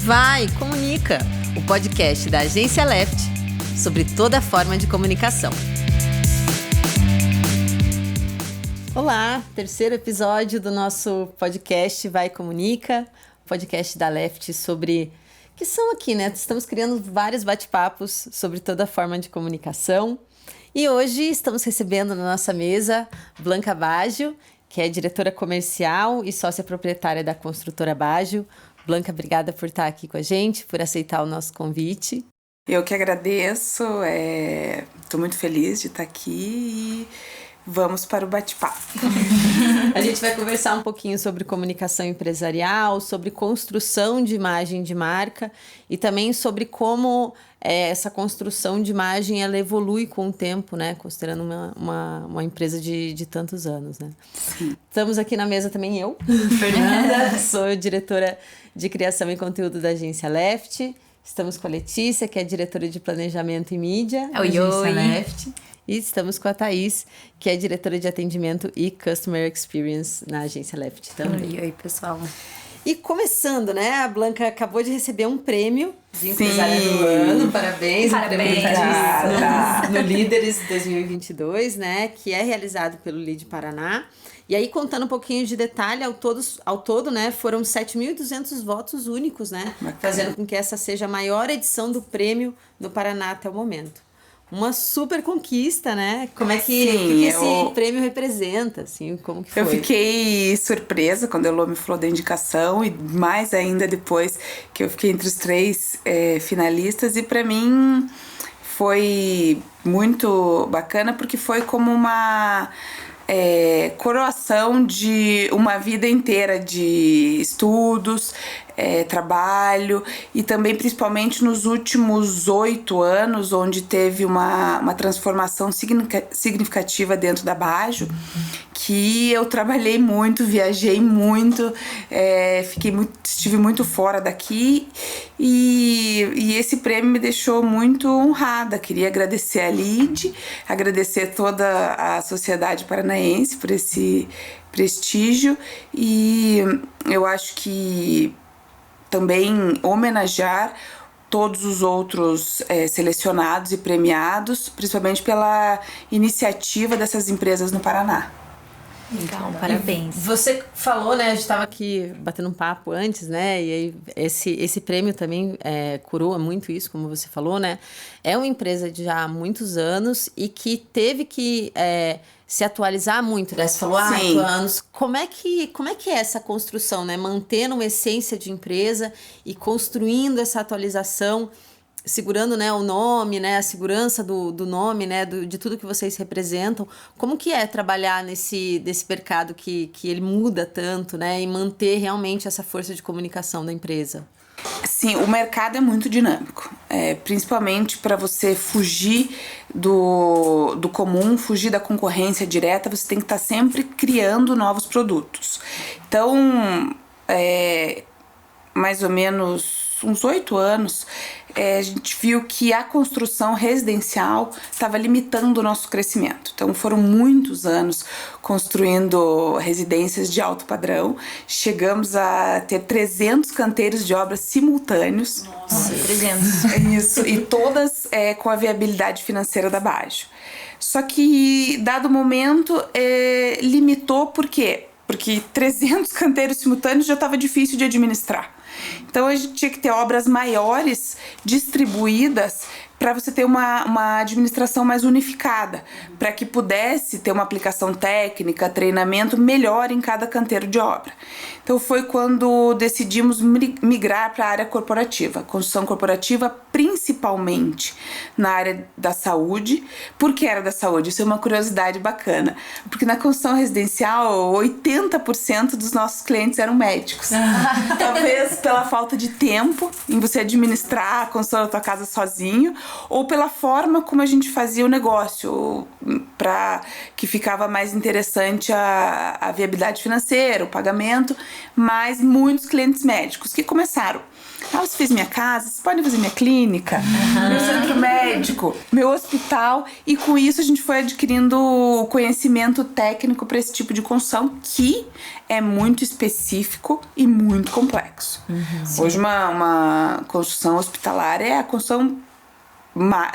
Vai, comunica! O podcast da Agência Left sobre toda forma de comunicação. Olá, terceiro episódio do nosso podcast Vai, Comunica, podcast da Left sobre... que são aqui, né? Estamos criando vários bate-papos sobre toda forma de comunicação. E hoje estamos recebendo na nossa mesa Blanca Baggio, que é diretora comercial e sócia proprietária da construtora Baggio. Blanca, obrigada por estar aqui com a gente, por aceitar o nosso convite. Eu que agradeço, estou muito feliz de estar aqui e vamos para o bate-papo. A gente vai conversar um pouquinho sobre comunicação empresarial, sobre construção de imagem de marca e também sobre como essa construção de imagem ela evolui com o tempo, né? Considerando uma empresa de tantos anos, né? Sim. Estamos aqui na mesa também eu, Fernanda, sou diretora de criação e conteúdo da Agência Left. Estamos com a Letícia, que é diretora de planejamento e mídia da Agência Left. E estamos com a Thaís, que é diretora de atendimento e Customer Experience na Agência Left também. Oi, pessoal. E começando, né? A Blanca acabou de receber um prêmio de empresária do ano. Parabéns. Parabéns. No Líderes 2022, né? Que é realizado pelo Lead Paraná. E aí, contando um pouquinho de detalhe, ao todo, né? Foram 7.200 votos únicos, né? Bacana. Fazendo com que essa seja a maior edição do prêmio no Paraná até o momento. Uma super conquista, né? Como é que esse prêmio representa, assim, como que foi? Eu fiquei surpresa quando a Elô me falou da indicação e mais ainda depois que eu fiquei entre os 3 finalistas e para mim foi muito bacana porque foi como uma coroação de uma vida inteira de estudos, trabalho e também principalmente nos últimos 8 anos, onde teve uma transformação significativa dentro da Baggio, que eu trabalhei muito, viajei muito, estive muito fora daqui e esse prêmio me deixou muito honrada. Queria agradecer a Lead, agradecer toda a sociedade paranaense por esse prestígio e eu acho que também homenagear todos os outros selecionados e premiados, principalmente pela iniciativa dessas empresas no Paraná. Legal, parabéns. Você falou, né? A gente estava aqui batendo um papo antes, né? E aí esse prêmio também coroa muito isso, como você falou, né? É uma empresa de já há muitos anos e que teve que se atualizar muito, né? Você falou, 8 anos. Como é que é essa construção, né? Mantendo uma essência de empresa e construindo essa atualização, segurando, né, o nome, né, a segurança do nome, né, de tudo que vocês representam. Como que é trabalhar nesse mercado que ele muda tanto, né, e manter realmente essa força de comunicação da empresa? Sim, o mercado é muito dinâmico, principalmente para você fugir do comum, fugir da concorrência direta, você tem que estar sempre criando novos produtos. Então, mais ou menos uns 8 anos, a gente viu que a construção residencial estava limitando o nosso crescimento. Então foram muitos anos construindo residências de alto padrão. Chegamos a ter 300 canteiros de obras simultâneos. Nossa, 300. Isso, e todas com a viabilidade financeira da Baggio. Só que, dado o momento, limitou por quê? Porque 300 canteiros simultâneos já estava difícil de administrar. Então a gente tinha que ter obras maiores distribuídas para você ter uma administração mais unificada, para que pudesse ter uma aplicação técnica, treinamento melhor em cada canteiro de obra. Então foi quando decidimos migrar para a área corporativa, construção corporativa principalmente na área da saúde. Por que era da saúde? Isso é uma curiosidade bacana, porque na construção residencial 80% dos nossos clientes eram médicos. Talvez pela falta de tempo em você administrar a construção da tua casa sozinho, ou pela forma como a gente fazia o negócio, para que ficava mais interessante a viabilidade financeira, o pagamento, mas muitos clientes médicos que começaram: você fez minha casa, vocês podem fazer minha clínica, meu centro médico, meu hospital. E com isso a gente foi adquirindo conhecimento técnico para esse tipo de construção, que é muito específico e muito complexo. Hoje uma construção hospitalar é a construção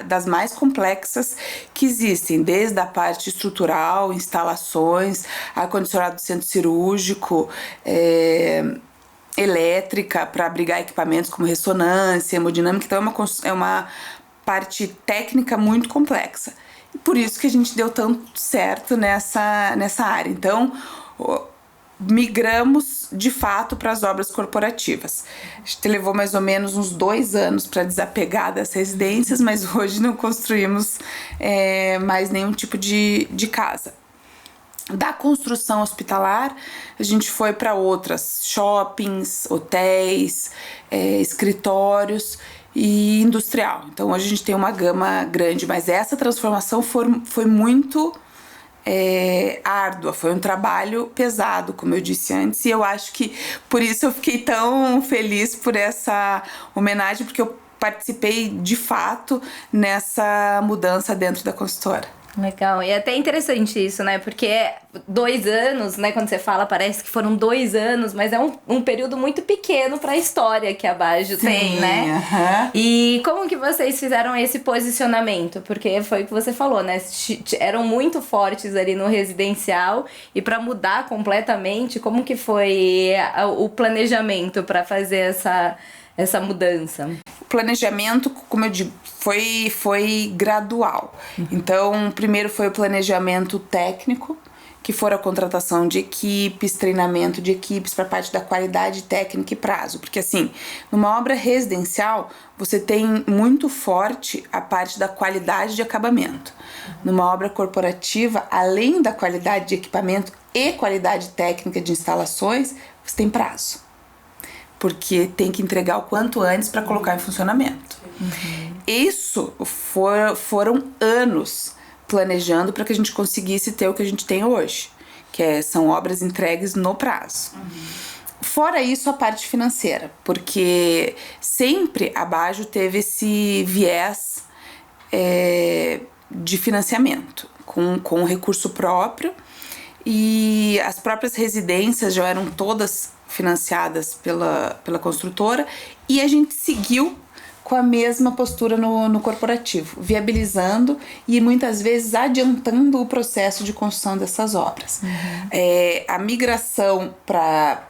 das mais complexas que existem, desde a parte estrutural, instalações, ar-condicionado do centro cirúrgico, elétrica para abrigar equipamentos como ressonância, hemodinâmica. Então é uma parte técnica muito complexa. E por isso que a gente deu tanto certo nessa área. Então, migramos de fato para as obras corporativas. A gente levou mais ou menos uns 2 anos para desapegar das residências, mas hoje não construímos mais nenhum tipo de casa. Da construção hospitalar, a gente foi para outras: shoppings, hotéis, escritórios e industrial. Então hoje a gente tem uma gama grande, mas essa transformação foi muito árdua, foi um trabalho pesado, como eu disse antes, e eu acho que por isso eu fiquei tão feliz por essa homenagem, porque eu participei de fato nessa mudança dentro da consultora. Legal, e é até interessante isso, né? Porque 2 anos, né? Quando você fala, parece que foram 2 anos, mas é um período muito pequeno para a história que a Bajo tem, né? E como que vocês fizeram esse posicionamento? Porque foi o que você falou, né? Eram muito fortes ali no residencial, e para mudar completamente, como que foi o planejamento para fazer essa mudança? O planejamento, como eu digo, foi gradual. Então, primeiro foi o planejamento técnico, que foi a contratação de equipes, treinamento de equipes para a parte da qualidade técnica e prazo. Porque assim, numa obra residencial, você tem muito forte a parte da qualidade de acabamento. Numa obra corporativa, além da qualidade de equipamento e qualidade técnica de instalações, você tem prazo. Porque tem que entregar o quanto antes para colocar em funcionamento. Isso foram anos planejando para que a gente conseguisse ter o que a gente tem hoje, que são obras entregues no prazo. Fora isso, a parte financeira, porque sempre a Bajo teve esse viés de financiamento, com recurso próprio, e as próprias residências já eram todas financiadas pela construtora, e a gente seguiu com a mesma postura no corporativo, viabilizando e muitas vezes adiantando o processo de construção dessas obras. A migração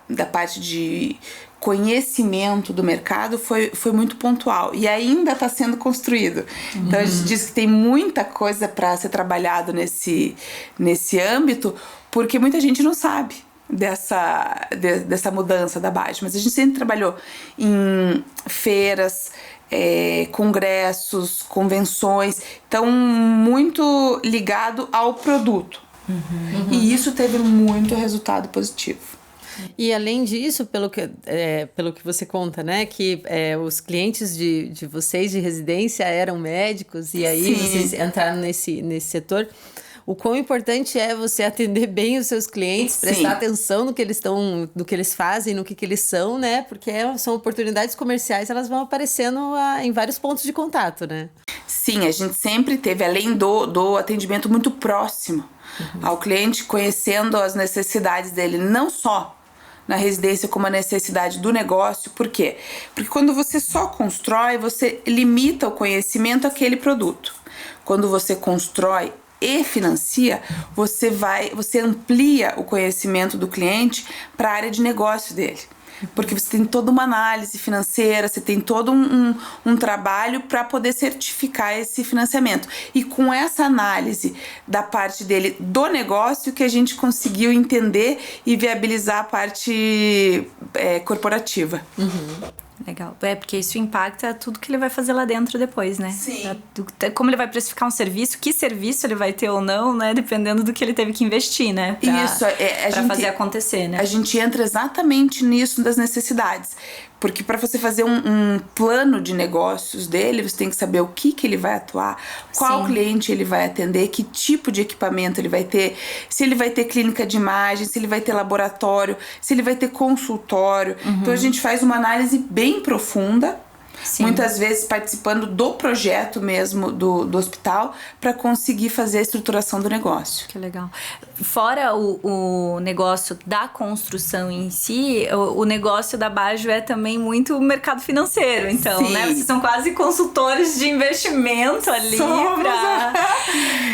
da parte de conhecimento do mercado foi muito pontual e ainda está sendo construído. Então a gente diz que tem muita coisa para ser trabalhado nesse âmbito, porque muita gente não sabe dessa mudança da Bajo, mas a gente sempre trabalhou em feiras, congressos, convenções, então muito ligado ao produto. E isso teve muito resultado positivo. E além disso, pelo que você conta, né, que os clientes de vocês de residência eram médicos, e aí vocês entraram nesse setor. O quão importante é você atender bem os seus clientes, prestar atenção no que eles fazem, no que eles são, né? Porque são oportunidades comerciais, elas vão aparecendo em vários pontos de contato, né? Sim, a gente sempre teve, além do atendimento muito próximo ao cliente, conhecendo as necessidades dele, não só na residência como a necessidade do negócio. Por quê? Porque quando você só constrói, você limita o conhecimento àquele produto. Quando você constrói e financia, você amplia o conhecimento do cliente para a área de negócio dele. Porque você tem toda uma análise financeira, você tem todo um trabalho para poder certificar esse financiamento. E com essa análise da parte dele do negócio que a gente conseguiu entender e viabilizar a parte corporativa. Legal. Porque isso impacta tudo que ele vai fazer lá dentro depois, né? Sim. Como ele vai precificar um serviço, que serviço ele vai ter ou não, né? Dependendo do que ele teve que investir, né? Pra fazer acontecer, né? A gente entra exatamente nisso das necessidades. Porque para você fazer um plano de negócios dele, você tem que saber o que ele vai atuar, qual cliente ele vai atender, que tipo de equipamento ele vai ter, se ele vai ter clínica de imagem, se ele vai ter laboratório, se ele vai ter consultório. Então a gente faz uma análise bem profunda. Sim. Muitas vezes participando do projeto mesmo do hospital para conseguir fazer a estruturação do negócio. Que legal. Fora o negócio da construção em si, o negócio da Bajo é também muito mercado financeiro, então, né? Vocês são quase consultores de investimento ali.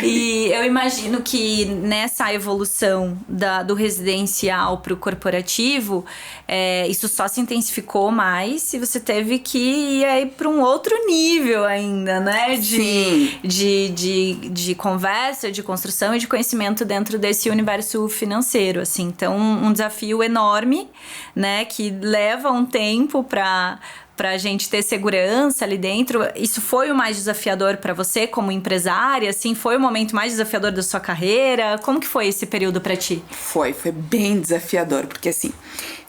E eu imagino que nessa evolução do residencial para o corporativo, isso só se intensificou mais e você teve que ir aí para um outro nível ainda, né? De conversa, de construção e de conhecimento dentro desse universo financeiro, assim. Então, um desafio enorme, né? Que leva um tempo pra gente ter segurança ali dentro. Isso foi o mais desafiador para você como empresária? Assim, foi o momento mais desafiador da sua carreira? Como que foi esse período para ti? Foi bem desafiador, porque assim...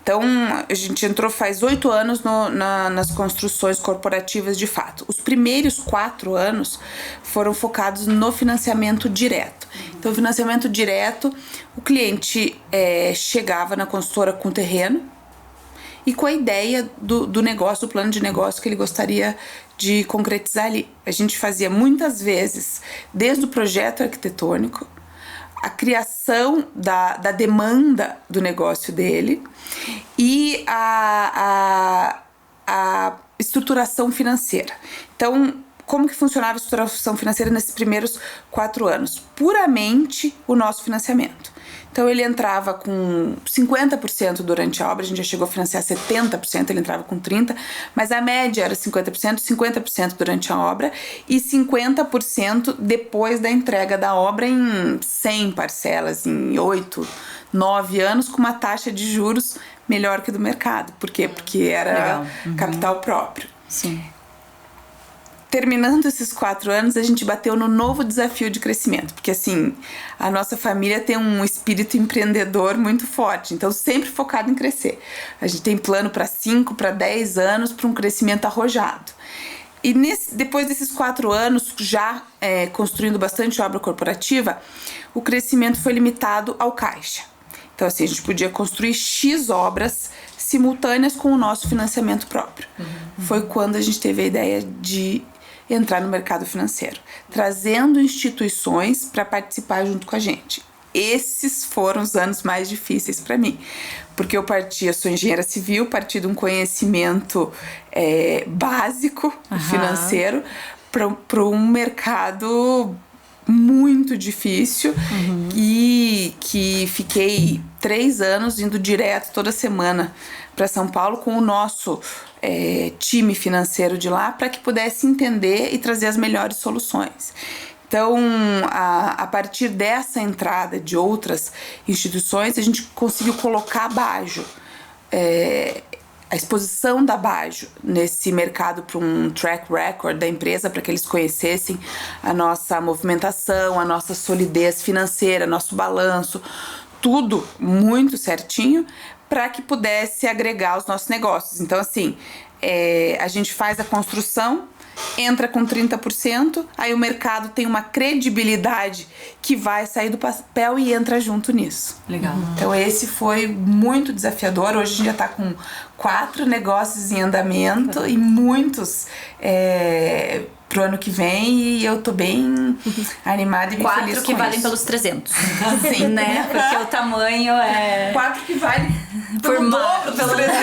Então, a gente entrou faz 8 anos nas construções corporativas de fato. Os primeiros 4 anos foram focados no financiamento direto. Então, o financiamento direto, o cliente chegava na consultora com o terreno e com a ideia do negócio, do plano de negócio que ele gostaria de concretizar ali. A gente fazia muitas vezes, desde o projeto arquitetônico, a criação da demanda do negócio dele e a estruturação financeira. Então, como que funcionava a estruturação financeira nesses primeiros 4 anos? Puramente o nosso financiamento. Então, ele entrava com 50% durante a obra, a gente já chegou a financiar 70%, ele entrava com 30%, mas a média era 50% durante a obra e 50% depois da entrega da obra em 100 parcelas, em 8, 9 anos, com uma taxa de juros melhor que do mercado. Por quê? Porque era capital próprio. Sim. Terminando esses 4 anos, a gente bateu no novo desafio de crescimento, porque assim, a nossa família tem um espírito empreendedor muito forte, então sempre focado em crescer. A gente tem plano para 5, para 10 anos, para um crescimento arrojado. E depois desses 4 anos, já construindo bastante obra corporativa, o crescimento foi limitado ao caixa. Então assim, a gente podia construir X obras simultâneas com o nosso financiamento próprio. Foi quando a gente teve a ideia de entrar no mercado financeiro, trazendo instituições para participar junto com a gente. Esses foram os anos mais difíceis para mim, porque eu sou engenheira civil, parti de um conhecimento básico financeiro para um mercado muito difícil e que fiquei 3 anos indo direto toda semana para São Paulo com o nosso time financeiro de lá para que pudesse entender e trazer as melhores soluções. Então, a partir dessa entrada de outras instituições, a gente conseguiu colocar a Bajo, a exposição da Bajo nesse mercado para um track record da empresa, para que eles conhecessem a nossa movimentação, a nossa solidez financeira, nosso balanço, tudo muito certinho, para que pudesse agregar os nossos negócios. Então, assim, a gente faz a construção, entra com 30%, aí o mercado tem uma credibilidade que vai sair do papel e entra junto nisso. Legal. Então esse foi muito desafiador. Hoje a gente já está com 4 negócios em andamento e muitos pro ano que vem, e eu tô bem animada e bem feliz com isso. 4 que valem pelos 300. Sim, né? Porque o tamanho é... 4 que valem pelo dobro dos 300.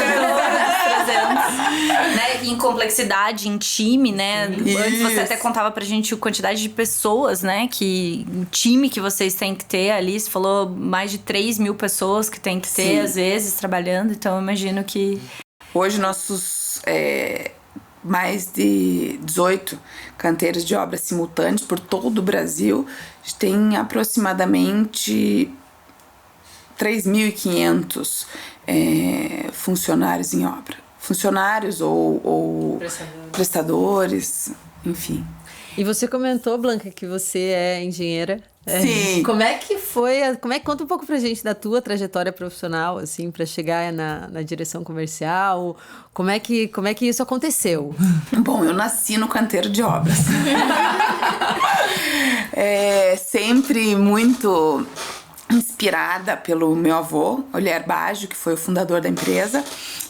Né? Em complexidade, em time, né? Isso. Antes você até contava pra gente a quantidade de pessoas, né? O time que vocês têm que ter ali. Você falou mais de 3 mil pessoas que tem que ter, às vezes, trabalhando. Então, eu imagino que... Hoje, nossos... mais de 18 canteiros de obras simultâneos por todo o Brasil. A gente tem aproximadamente 3.500 funcionários em obra. Funcionários ou prestadores, enfim. E você comentou, Blanca, que você é engenheira Sim. Como é que foi? Conta um pouco pra gente da tua trajetória profissional, assim, para chegar na direção comercial. Como é que isso aconteceu? Bom, eu nasci no canteiro de obras. Sempre muito inspirada pelo meu avô, Olier Baggio, que foi o fundador da empresa,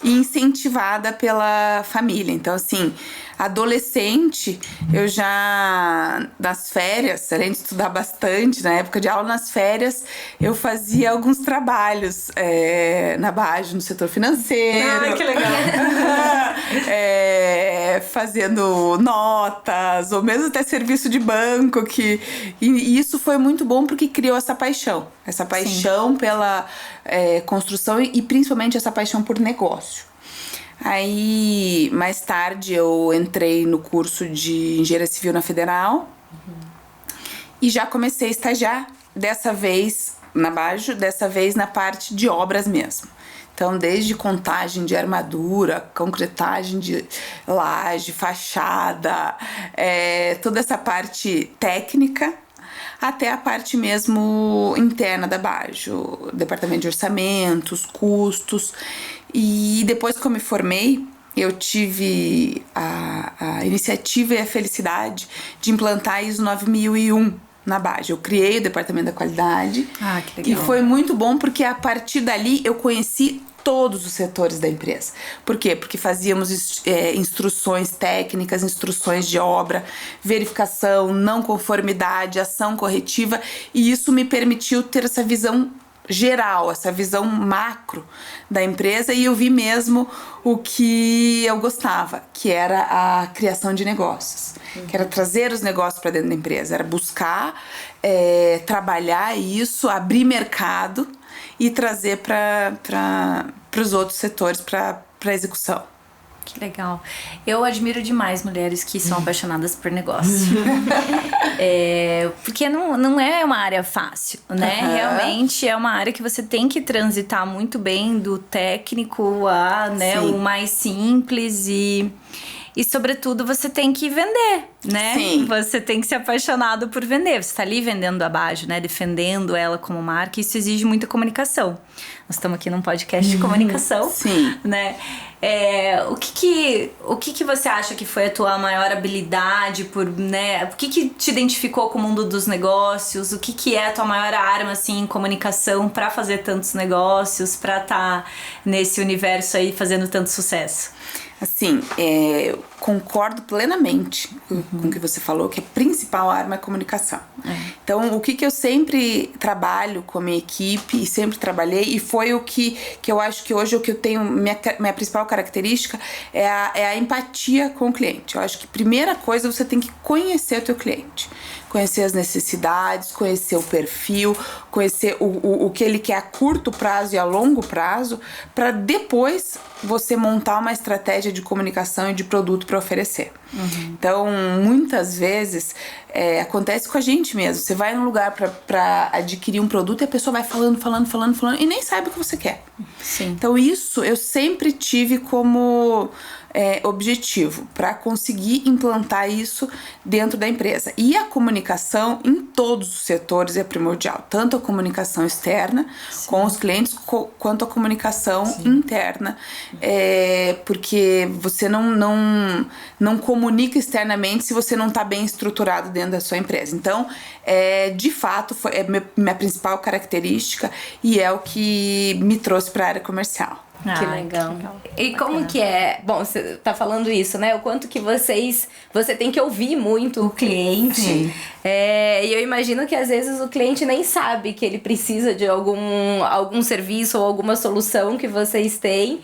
e incentivada pela família. Então, assim, adolescente, eu já, nas férias, além de estudar bastante, na época de aula, nas férias, eu fazia alguns trabalhos na Baggio, no setor financeiro. Ah, que legal! Fazendo notas, ou mesmo até serviço de banco, e isso foi muito bom porque criou essa paixão pela construção e principalmente essa paixão por negócio. Aí, mais tarde, eu entrei no curso de Engenharia Civil na Federal e já comecei a estagiar, dessa vez na Baggio, dessa vez na parte de obras mesmo. Então, desde contagem de armadura, concretagem de laje, fachada, toda essa parte técnica, até a parte mesmo interna da Baggio, departamento de orçamentos, custos. E depois que eu me formei, eu tive a iniciativa e a felicidade de implantar a ISO 9001 na Baggio. Eu criei o departamento da qualidade. Ah, que legal. E foi muito bom porque a partir dali eu conheci todos os setores da empresa. Por quê? Porque fazíamos instruções técnicas, instruções de obra, verificação, não conformidade, ação corretiva, e isso me permitiu ter essa visão geral, essa visão macro da empresa, e eu vi mesmo o que eu gostava, que era a criação de negócios, que era trazer os negócios para dentro da empresa, era buscar trabalhar isso, abrir mercado e trazer para os outros setores para execução. Que legal. Eu admiro demais mulheres que são apaixonadas por negócio. Porque não é uma área fácil, né? Realmente é uma área que você tem que transitar muito bem do técnico a, né, o mais simples e sobretudo você tem que vender, né? Sim. Você tem que ser apaixonado por vender. Você tá ali vendendo a Baggio, né? Defendendo ela como marca. Isso exige muita comunicação. Nós estamos aqui num podcast de comunicação. Sim. Né? O que você acha que foi a tua maior habilidade né? O que te identificou com o mundo dos negócios? O que é a tua maior arma, assim, em comunicação para fazer tantos negócios, para estar nesse universo aí fazendo tanto sucesso? Assim, eu concordo plenamente com o que você falou, que a principal arma é a comunicação. Então, o que eu sempre trabalho com a minha equipe, e sempre trabalhei, e foi o que eu acho que hoje o que eu tenho, minha principal característica é a empatia com o cliente. Eu acho que primeira coisa, você tem que conhecer o teu cliente. Conhecer as necessidades, conhecer o perfil, conhecer o que ele quer a curto prazo e a longo prazo, para depois você montar uma estratégia de comunicação e de produto para oferecer. Então, muitas vezes, acontece com a gente mesmo. Você vai num lugar para adquirir um produto e a pessoa vai falando e nem sabe o que você quer. Sim. Então, isso eu sempre tive como objetivo, para conseguir implantar isso dentro da empresa. E a comunicação em todos os setores é primordial, tanto a comunicação externa com os clientes, quanto a comunicação interna, porque você não comunica externamente se você não está bem estruturado dentro da sua empresa. Então, de fato, é minha principal característica e é o que me trouxe para a área comercial. Que legal. E como que é? Bom, você tá falando isso, né? O quanto que você tem que ouvir muito o cliente. Sim. E eu imagino que às vezes o cliente nem sabe que ele precisa de algum serviço ou alguma solução que vocês têm.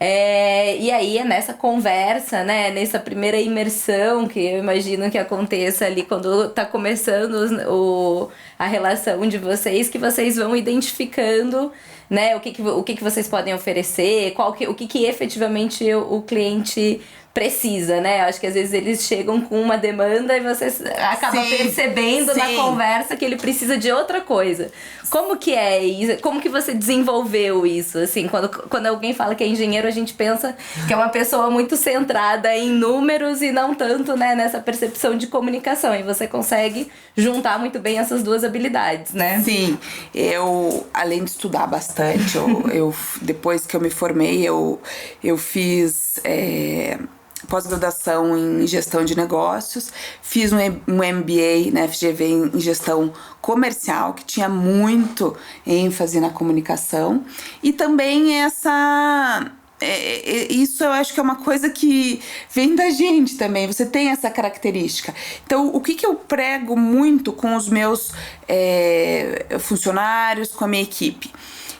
E aí é nessa conversa, né? Nessa primeira imersão que eu imagino que aconteça ali quando tá começando a relação de vocês, que vocês vão identificando, né? O que vocês podem oferecer, o que efetivamente o cliente precisa, né? Eu acho que às vezes eles chegam com uma demanda e você acaba percebendo na conversa que ele precisa de outra coisa. Como que é isso? Como que você desenvolveu isso? Assim, quando alguém fala que é engenheiro, a gente pensa que é uma pessoa muito centrada em números e não tanto, né, nessa percepção de comunicação. E você consegue juntar muito bem essas duas habilidades, né? Sim, eu, além de estudar bastante, depois que eu me formei, eu fiz pós-graduação em gestão de negócios, fiz um MBA na FGV em gestão comercial, que tinha muito ênfase na comunicação, e também isso eu acho que é uma coisa que vem da gente também, você tem essa característica. Então, o que eu prego muito com os meus funcionários, com a minha equipe?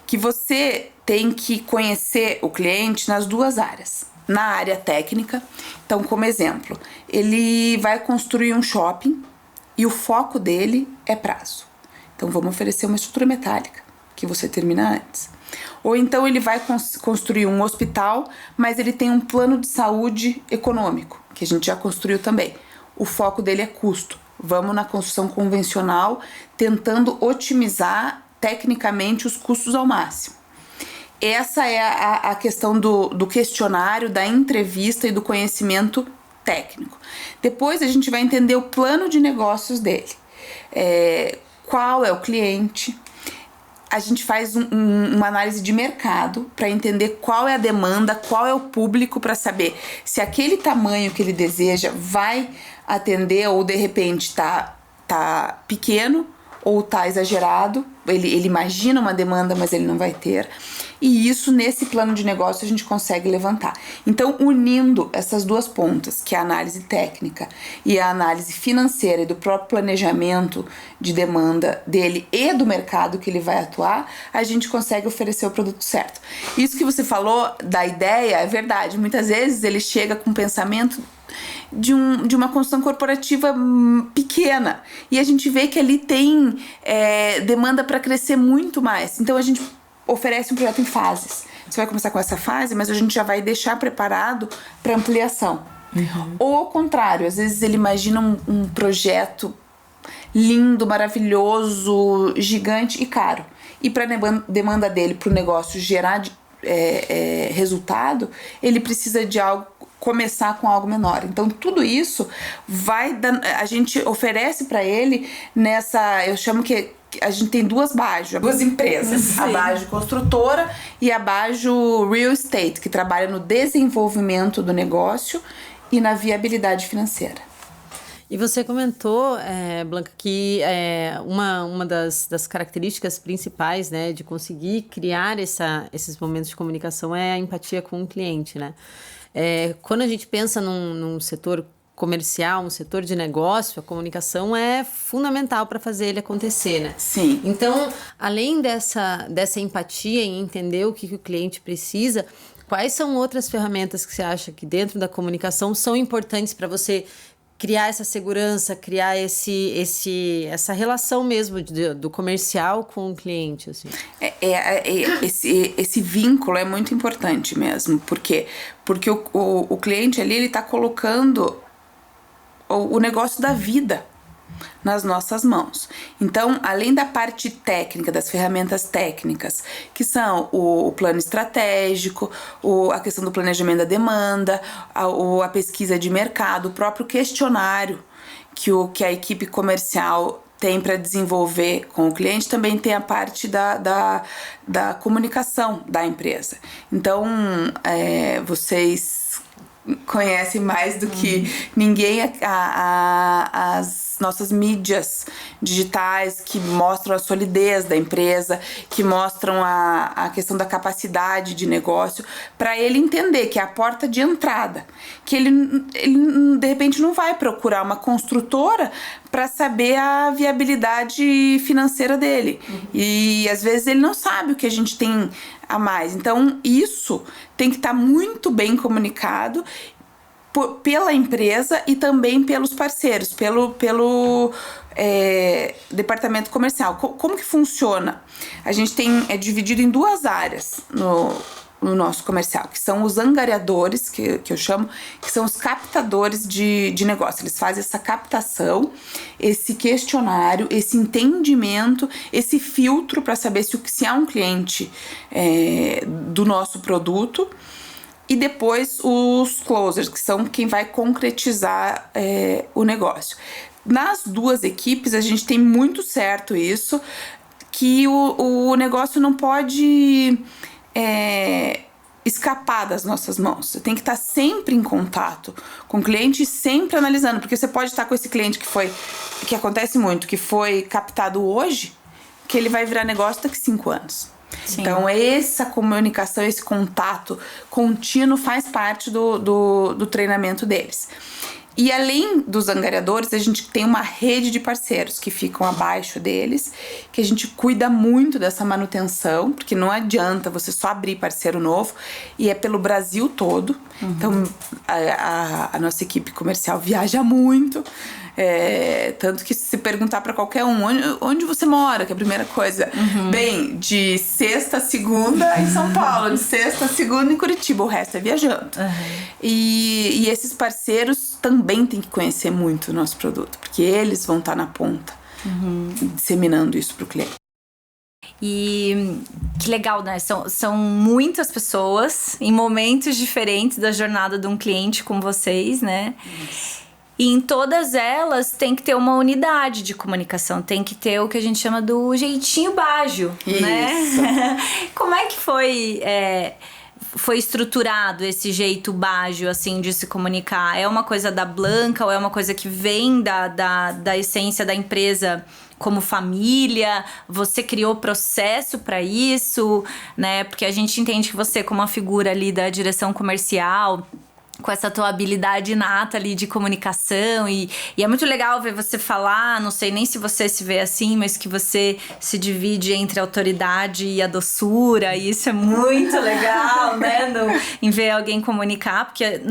Que você tem que conhecer o cliente nas duas áreas. Na área técnica, então, como exemplo, ele vai construir um shopping e o foco dele é prazo. Então, vamos oferecer uma estrutura metálica, que você termina antes. Ou então ele vai construir um hospital, mas ele tem um plano de saúde econômico, que a gente já construiu também. O foco dele é custo. Vamos na construção convencional, tentando otimizar tecnicamente os custos ao máximo. Essa é a questão do questionário, da entrevista e do conhecimento técnico. Depois a gente vai entender o plano de negócios dele. Qual é o cliente? A gente faz uma análise de mercado para entender qual é a demanda, qual é o público, para saber se aquele tamanho que ele deseja vai atender ou de repente tá pequeno ou tá exagerado. Ele imagina uma demanda, mas ele não vai ter. E isso, nesse plano de negócio, a gente consegue levantar. Então, unindo essas duas pontas, que é a análise técnica e a análise financeira e do próprio planejamento de demanda dele e do mercado que ele vai atuar, a gente consegue oferecer o produto certo. Isso que você falou da ideia é verdade. Muitas vezes ele chega com um pensamento de uma construção corporativa pequena, e a gente vê que ali tem demanda para crescer muito mais. Então a gente oferece um projeto em fases. Você vai começar com essa fase, mas a gente já vai deixar preparado para ampliação. Ou ao contrário, às vezes ele imagina um projeto lindo, maravilhoso, gigante e caro, e para a demanda dele, para o negócio gerar resultado, ele precisa de começar com algo menor. Então, tudo isso a gente oferece para ele eu chamo que a gente tem duas empresas, sim. A Bajo construtora e a Bajo Real Estate, que trabalha no desenvolvimento do negócio e na viabilidade financeira. E você comentou, Blanca, que uma das características principais, né, de conseguir criar esses momentos de comunicação é a empatia com o cliente, né? Quando a gente pensa num setor comercial, um setor de negócio, a comunicação é fundamental para fazer ele acontecer, né? Sim. Então, além dessa empatia em entender o que o cliente precisa, quais são outras ferramentas que você acha que dentro da comunicação são importantes para você criar essa segurança, criar essa relação mesmo do comercial com o cliente, assim? Esse vínculo é muito importante mesmo. Por quê? Porque o cliente ali, ele está colocando o negócio da vida nas nossas mãos. Então, além da parte técnica, das ferramentas técnicas, que são o plano estratégico, a questão do planejamento da demanda, a pesquisa de mercado, o próprio questionário que a equipe comercial tem para desenvolver com o cliente, também tem a parte da comunicação da empresa. Então, vocês conhecem mais do que ninguém as nossas mídias digitais, que mostram a solidez da empresa, que mostram a questão da capacidade de negócio, para ele entender que é a porta de entrada, que ele de repente não vai procurar uma construtora para saber a viabilidade financeira dele. E às vezes ele não sabe o que a gente tem a mais. Então isso tem que estar muito bem comunicado pela empresa e também pelos parceiros, pelo departamento comercial. Como que funciona? A gente é dividido em duas áreas no nosso comercial, que são os angariadores, que eu chamo, que são os captadores de negócio. Eles fazem essa captação, esse questionário, esse entendimento, esse filtro para saber se é um cliente do nosso produto. E depois os closers, que são quem vai concretizar o negócio. Nas duas equipes, a gente tem muito certo isso, que o negócio não pode escapar das nossas mãos. Você tem que estar sempre em contato com o cliente e sempre analisando, porque você pode estar com esse cliente que acontece muito, que foi captado hoje, que ele vai virar negócio daqui 5 anos. Sim. Então, essa comunicação, esse contato contínuo faz parte do treinamento deles. E além dos angariadores, a gente tem uma rede de parceiros que ficam abaixo deles, que a gente cuida muito dessa manutenção, porque não adianta você só abrir parceiro novo, e é pelo Brasil todo. Então, a nossa equipe comercial viaja muito, tanto que se perguntar para ququalquer um, onde você mora, que é a primeira coisa, bem, de sexta a segunda em São Paulo, de sexta a segunda em Curitiba, o resto é viajando. E esses parceiros também têm que conhecer muito o nosso produto, porque eles vão estar na ponta, disseminando isso para o cliente. E que legal, né? São muitas pessoas em momentos diferentes da jornada de um cliente com vocês, né? E em todas elas tem que ter uma unidade de comunicação, tem que ter o que a gente chama do jeitinho Baggio, né? Como é que foi estruturado esse jeito Baggio, assim, de se comunicar? É uma coisa da Blanca ou é uma coisa que vem da essência da empresa como família? Você criou processo para isso, né? Porque a gente entende que você, como uma figura ali da direção comercial, com essa tua habilidade inata ali de comunicação, e é muito legal ver você falar, não sei nem se você se vê assim, mas que você se divide entre a autoridade e a doçura, e isso é muito legal, né, em ver alguém comunicar, porque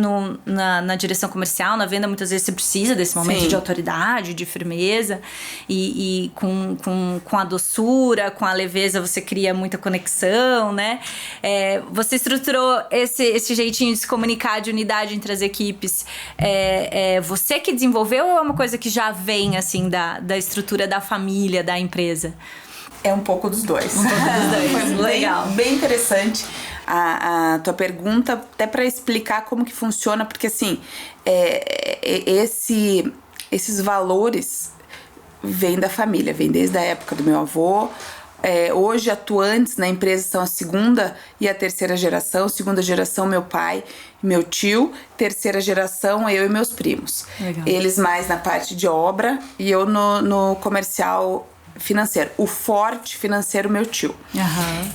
na direção comercial, na venda, muitas vezes você precisa desse momento de autoridade, de firmeza, e com a doçura, com a leveza, você cria muita conexão, né? Você estruturou esse jeitinho de se comunicar, de unidade entre as equipes, você que desenvolveu ou é uma coisa que já vem, assim, da estrutura da família, da empresa? É um pouco dos dois. Foi legal. Bem interessante a tua pergunta, até para explicar como que funciona, porque assim, esses valores vêm da família, vêm desde a época do meu avô. Hoje atuantes na empresa são a segunda e a terceira geração. Segunda geração, meu pai e meu tio. Terceira geração, eu e meus primos. Legal. Eles mais na parte de obra e eu no comercial financeiro. O forte financeiro, meu tio.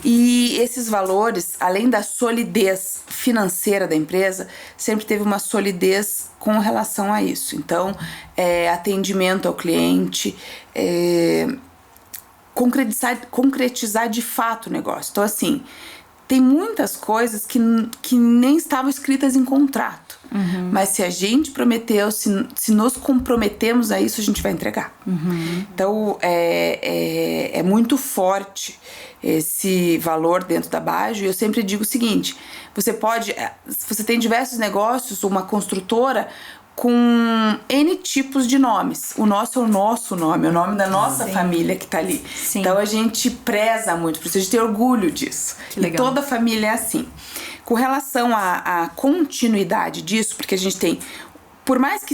E esses valores, além da solidez financeira da empresa, sempre teve uma solidez com relação a isso. Então, atendimento ao cliente, concretizar de fato o negócio. Então, assim, tem muitas coisas que nem estavam escritas em contrato. Mas se a gente prometeu, se nos comprometemos a isso, a gente vai entregar. Então, é muito forte esse valor dentro da Baggio. E eu sempre digo o seguinte, você tem diversos negócios, uma construtora com N tipos de nomes. O nosso é o nosso nome, é o nome da nossa família que tá ali. Sim. Então a gente preza muito, precisa ter orgulho disso. Que legal. E toda a família é assim. Com relação à continuidade disso, porque a gente tem, por mais que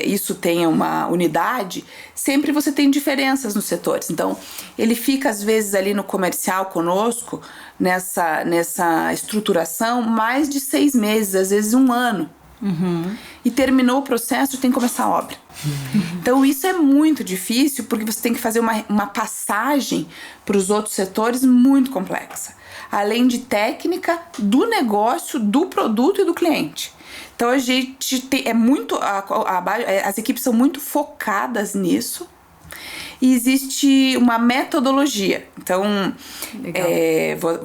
isso tenha uma unidade, sempre você tem diferenças nos setores. Então, ele fica às vezes ali no comercial conosco, nessa estruturação, mais de 6 meses, às vezes 1 ano. E terminou o processo, tem que começar a obra. Então isso é muito difícil, porque você tem que fazer uma passagem para os outros setores muito complexa, além de técnica do negócio, do produto e do cliente. Então a gente tem, as equipes são muito focadas nisso. E existe uma metodologia. Então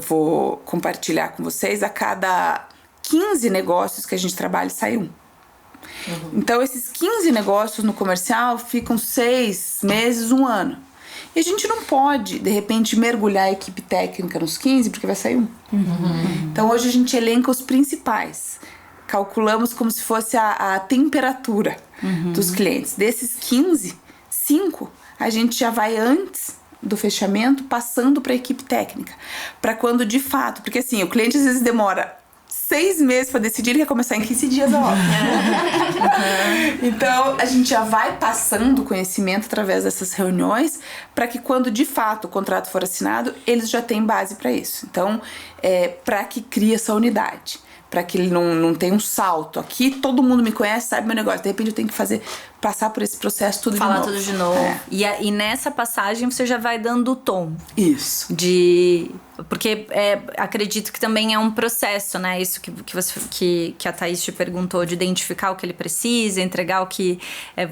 vou compartilhar com vocês. A cada 15 negócios que a gente trabalha, sai um. Então, esses 15 negócios no comercial ficam 6 meses, 1 ano. E a gente não pode, de repente, mergulhar a equipe técnica nos 15, porque vai sair um. Então hoje a gente elenca os principais. Calculamos como se fosse a temperatura dos clientes. Desses 15, 5 a gente já vai antes do fechamento passando para a equipe técnica. Para quando de fato, porque assim, o cliente às vezes demora 6 meses para decidir, ele quer começar em 15 dias a obra. Então, a gente já vai passando conhecimento através dessas reuniões para que quando de fato o contrato for assinado, eles já têm base para isso. Então, para que crie essa unidade. Para que ele não tenha um salto. Aqui todo mundo me conhece, sabe meu negócio. De repente eu tenho que passar por esse processo tudo Falar de novo. tudo de novo. E nessa passagem você já vai dando o tom. Isso. Porque acredito que também é um processo, né? Isso que a Thaís te perguntou, de identificar o que ele precisa, entregar o que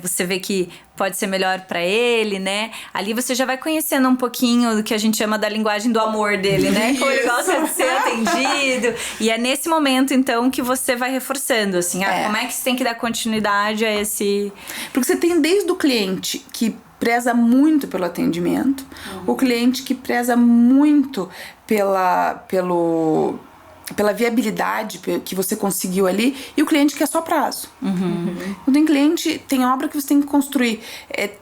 você vê que pode ser melhor pra ele, né? Ali você já vai conhecendo um pouquinho do que a gente chama da linguagem do amor dele, né? Como ele gosta de ser atendido. E é nesse momento, então, que você vai reforçando, assim, como é que você tem que dar continuidade a esse... Porque você tem desde o cliente que preza muito pelo atendimento, o cliente que preza muito pela viabilidade que você conseguiu ali, e o cliente que é só prazo. Tem obra que você tem que construir.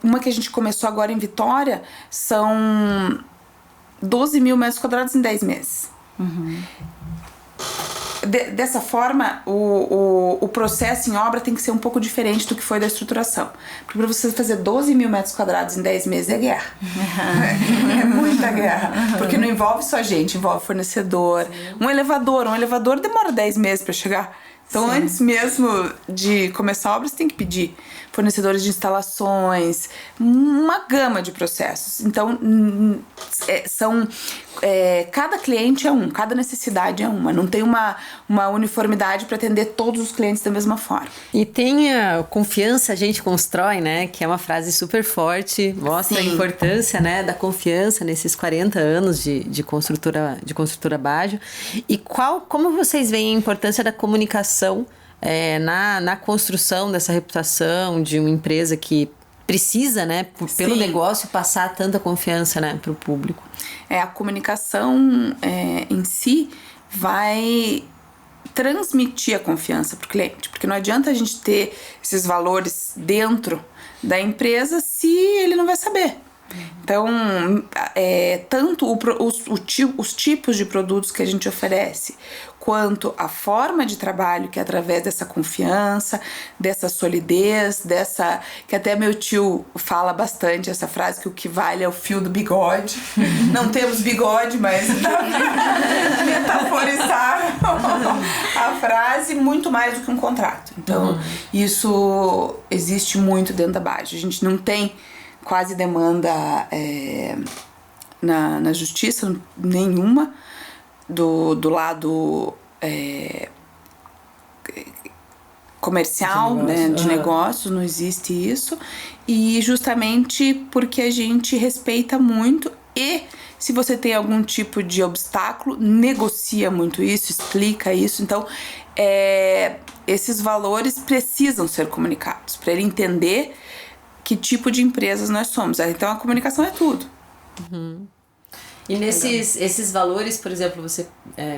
Uma que a gente começou agora em Vitória, são 12 mil metros quadrados em 10 meses. Dessa forma, o processo em obra tem que ser um pouco diferente do que foi da estruturação. Porque para você fazer 12 mil metros quadrados em 10 meses é guerra. É muita guerra. Porque não envolve só gente, envolve fornecedor. Um elevador demora 10 meses para chegar. Então, antes mesmo de começar a obra, você tem que pedir fornecedores de instalações, uma gama de processos. Então, cada cliente é cada necessidade é uma. Não tem uma uniformidade para atender todos os clientes da mesma forma. E tem a confiança a gente constrói, né? Que é uma frase super forte, mostra a importância, né, da confiança nesses 40 anos de construtora Bajo. E como vocês veem a importância da comunicação na construção dessa reputação de uma empresa que precisa, né, pelo negócio, passar tanta confiança, né, para o público? A comunicação em si vai transmitir a confiança para o cliente, porque não adianta a gente ter esses valores dentro da empresa se ele não vai saber. Então, tanto os tipos de produtos que a gente oferece, quanto a forma de trabalho, que é através dessa confiança, dessa solidez, que até meu tio fala bastante essa frase, que o que vale é o fio do bigode. Não temos bigode, mas metaforizar a frase, muito mais do que um contrato. Então, isso existe muito dentro da Bajo. A gente não tem quase demanda na justiça nenhuma do lado comercial, de negócios, não existe isso, e justamente porque a gente respeita muito, e se você tem algum tipo de obstáculo, negocia muito isso, explica isso. Então esses valores precisam ser comunicados para ele entender que tipo de empresas nós somos. Então a comunicação é tudo. E esses valores, por exemplo, você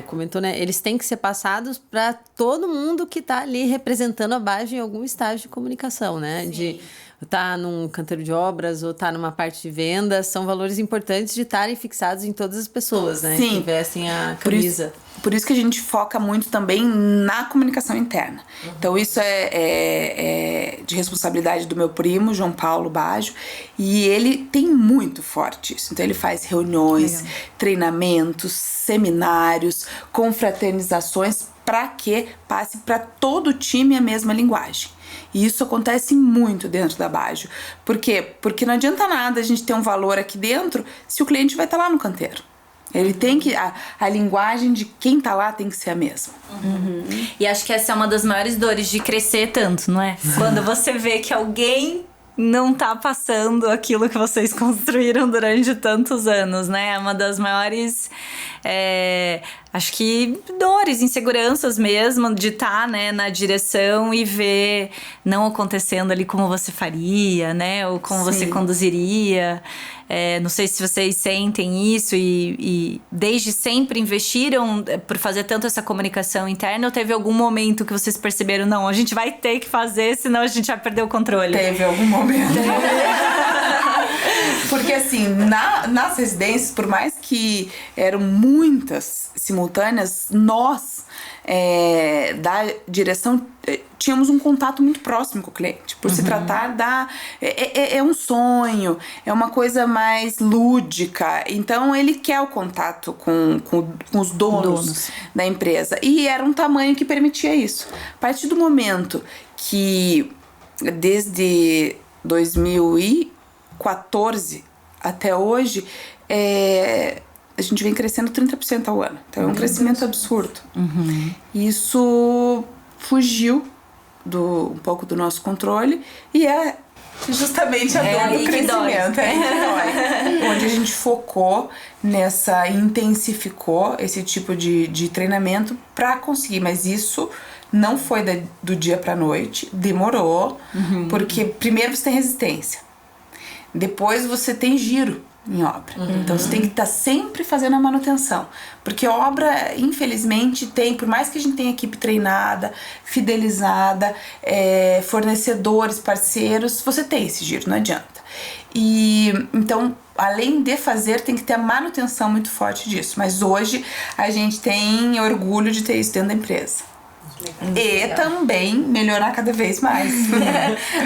comentou, né? Eles têm que ser passados para todo mundo que está ali representando a Bajo em algum estágio de comunicação, né? Sim. De estar num canteiro de obras ou estar numa parte de vendas, são valores importantes de estarem fixados em todas as pessoas, né? Sim. Que vestem a camisa. Por isso que a gente foca muito também na comunicação interna. Então isso é de responsabilidade do meu primo, João Paulo Bajo, e ele tem muito forte isso. Então ele faz reuniões, treinamentos, seminários, confraternizações, para que passe para todo o time a mesma linguagem. E isso acontece muito dentro da Bajo. Por quê? Porque não adianta nada a gente ter um valor aqui dentro se o cliente vai estar lá no canteiro. Ele tem que... A linguagem de quem tá lá tem que ser a mesma. E acho que essa é uma das maiores dores de crescer tanto, não é? Quando você vê que alguém não tá passando aquilo que vocês construíram durante tantos anos, né? É uma das maiores... acho que dores, inseguranças mesmo, de estar, né, na direção e ver não acontecendo ali como você faria, né, ou como você conduziria. Não sei se vocês sentem isso e desde sempre investiram por fazer tanto essa comunicação interna, ou teve algum momento que vocês perceberam, não, a gente vai ter que fazer, senão a gente vai perder o controle? Teve algum momento. Porque assim, nas residências, por mais que eram muitas simultâneas, nós da direção tínhamos um contato muito próximo com o cliente, por se tratar é um sonho, é uma coisa mais lúdica, então ele quer o contato com os donos da empresa, e era um tamanho que permitia isso. A partir do momento que, desde 2014 até hoje, a gente vem crescendo 30% ao ano. Então é um crescimento absurdo. Isso fugiu um pouco do nosso controle, e é justamente a dor do crescimento. É aí que dói. Onde a gente focou intensificou esse tipo de treinamento para conseguir, mas isso não foi do dia pra noite, demorou, porque primeiro você tem resistência, depois você tem giro em obra. Então você tem que estar sempre fazendo a manutenção, porque obra, infelizmente, por mais que a gente tenha equipe treinada, fidelizada, fornecedores, parceiros, você tem esse giro, não adianta. E então, além de fazer, tem que ter a manutenção muito forte disso. Mas hoje a gente tem orgulho de ter isso dentro da empresa. E também melhorar cada vez mais.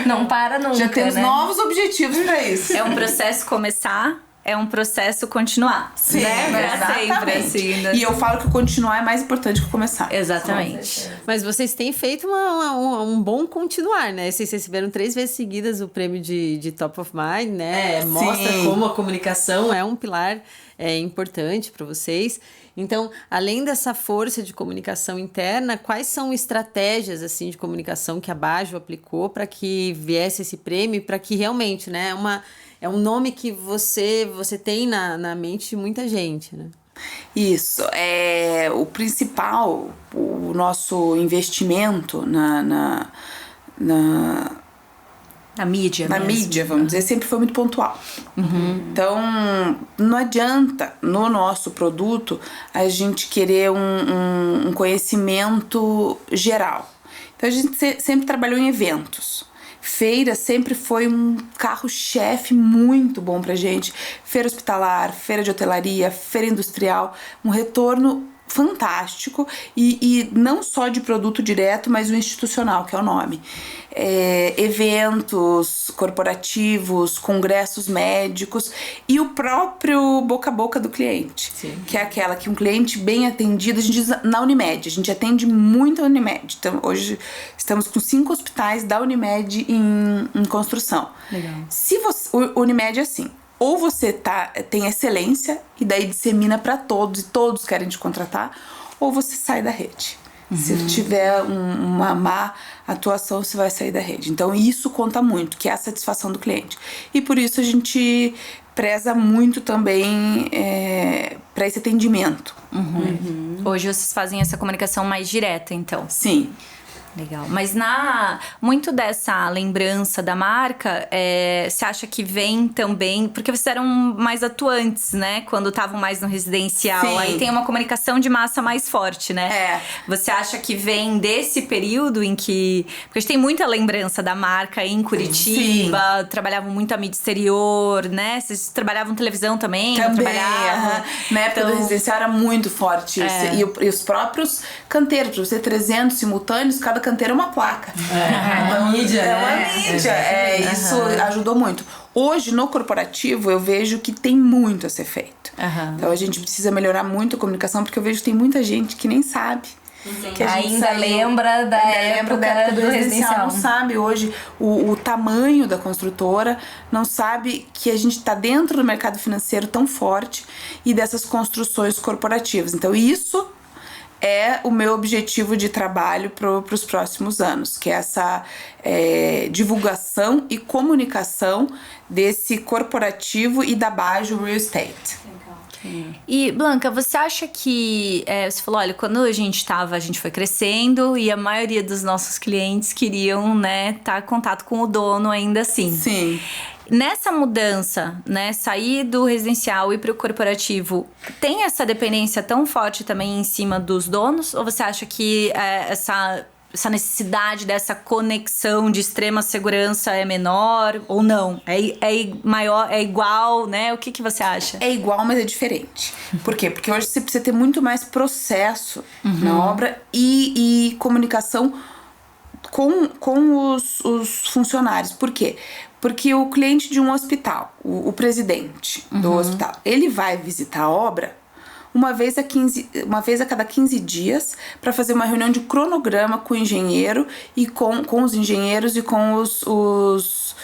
Não para nunca. Já temos novos objetivos para isso. É um processo começar, é um processo continuar. Sim, né? exatamente. Sempre, assim, né? E eu falo que o continuar é mais importante que o começar. Exatamente. Mas vocês têm feito um bom continuar, né? Vocês receberam 3 vezes seguidas o prêmio de Top of Mind, né? Mostra como a comunicação é um pilar importante para vocês. Então, além dessa força de comunicação interna, quais são estratégias assim de comunicação que a Bajo aplicou para que viesse esse prêmio, para que realmente, né, é um nome que você tem na mente de muita gente, né? Isso, o principal, o nosso investimento na mídia mesmo. Mídia, vamos dizer, sempre foi muito pontual. Então, não adianta no nosso produto a gente querer um conhecimento geral. Então, a gente sempre trabalhou em eventos. Feira sempre foi um carro-chefe muito bom pra gente. Feira hospitalar, feira de hotelaria, feira industrial, um retorno fantástico, e não só de produto direto, mas o institucional, que é o nome. Eventos corporativos, congressos médicos e o próprio boca a boca do cliente. Sim. Que é aquela que um cliente bem atendido, a gente diz na Unimed, a gente atende muito a Unimed. Então, hoje estamos com 5 hospitais da Unimed em construção. Legal. O Unimed é assim, ou você tem excelência e daí dissemina para todos e todos querem te contratar, ou você sai da rede. Se tiver uma má atuação, você vai sair da rede. Então isso conta muito, que é a satisfação do cliente. E por isso a gente preza muito também para esse atendimento. Hoje vocês fazem essa comunicação mais direta, então? Sim. Legal. Mas muito dessa lembrança da marca, você acha que vem também... Porque vocês eram mais atuantes, né? Quando estavam mais no residencial. Sim. Aí tem uma comunicação de massa mais forte, né? Você acha que vem desse período em que... Porque a gente tem muita lembrança da marca em Curitiba. Sim. Trabalhavam muito a mídia exterior, né? Vocês trabalhavam televisão também? Trabalhavam. Na época do residencial era muito forte isso. E os próprios canteiros. Pra você ter 300 simultâneos, cada canteiro é uma placa. Uma mídia, Isso ajudou muito. Hoje, no corporativo, eu vejo que tem muito a ser feito. Então, a gente precisa melhorar muito a comunicação, porque eu vejo que tem muita gente que nem sabe. Que ainda lembra da época do residencial. Não sabe hoje o tamanho da construtora, não sabe que a gente está dentro do mercado financeiro tão forte e dessas construções corporativas. Então, isso é o meu objetivo de trabalho para os próximos anos, que é essa divulgação e comunicação desse corporativo e da Bajo Real Estate. E, Blanca, você acha que... você falou, olha, quando a gente foi crescendo e a maioria dos nossos clientes queriam, né, estar em contato com o dono ainda assim. Sim. Nessa mudança, né, sair do residencial e para o corporativo, tem essa dependência tão forte também em cima dos donos? Ou você acha que essa necessidade dessa conexão de extrema segurança é menor ou não? É maior, é igual, né? O que você acha? É igual, mas é diferente. Por quê? Porque hoje você precisa ter muito mais processo na obra e comunicação com os funcionários. Por quê? Porque o cliente de um hospital, o presidente do hospital, ele vai visitar a obra uma vez a cada 15 dias para fazer uma reunião de cronograma com o engenheiro e com os engenheiros e com os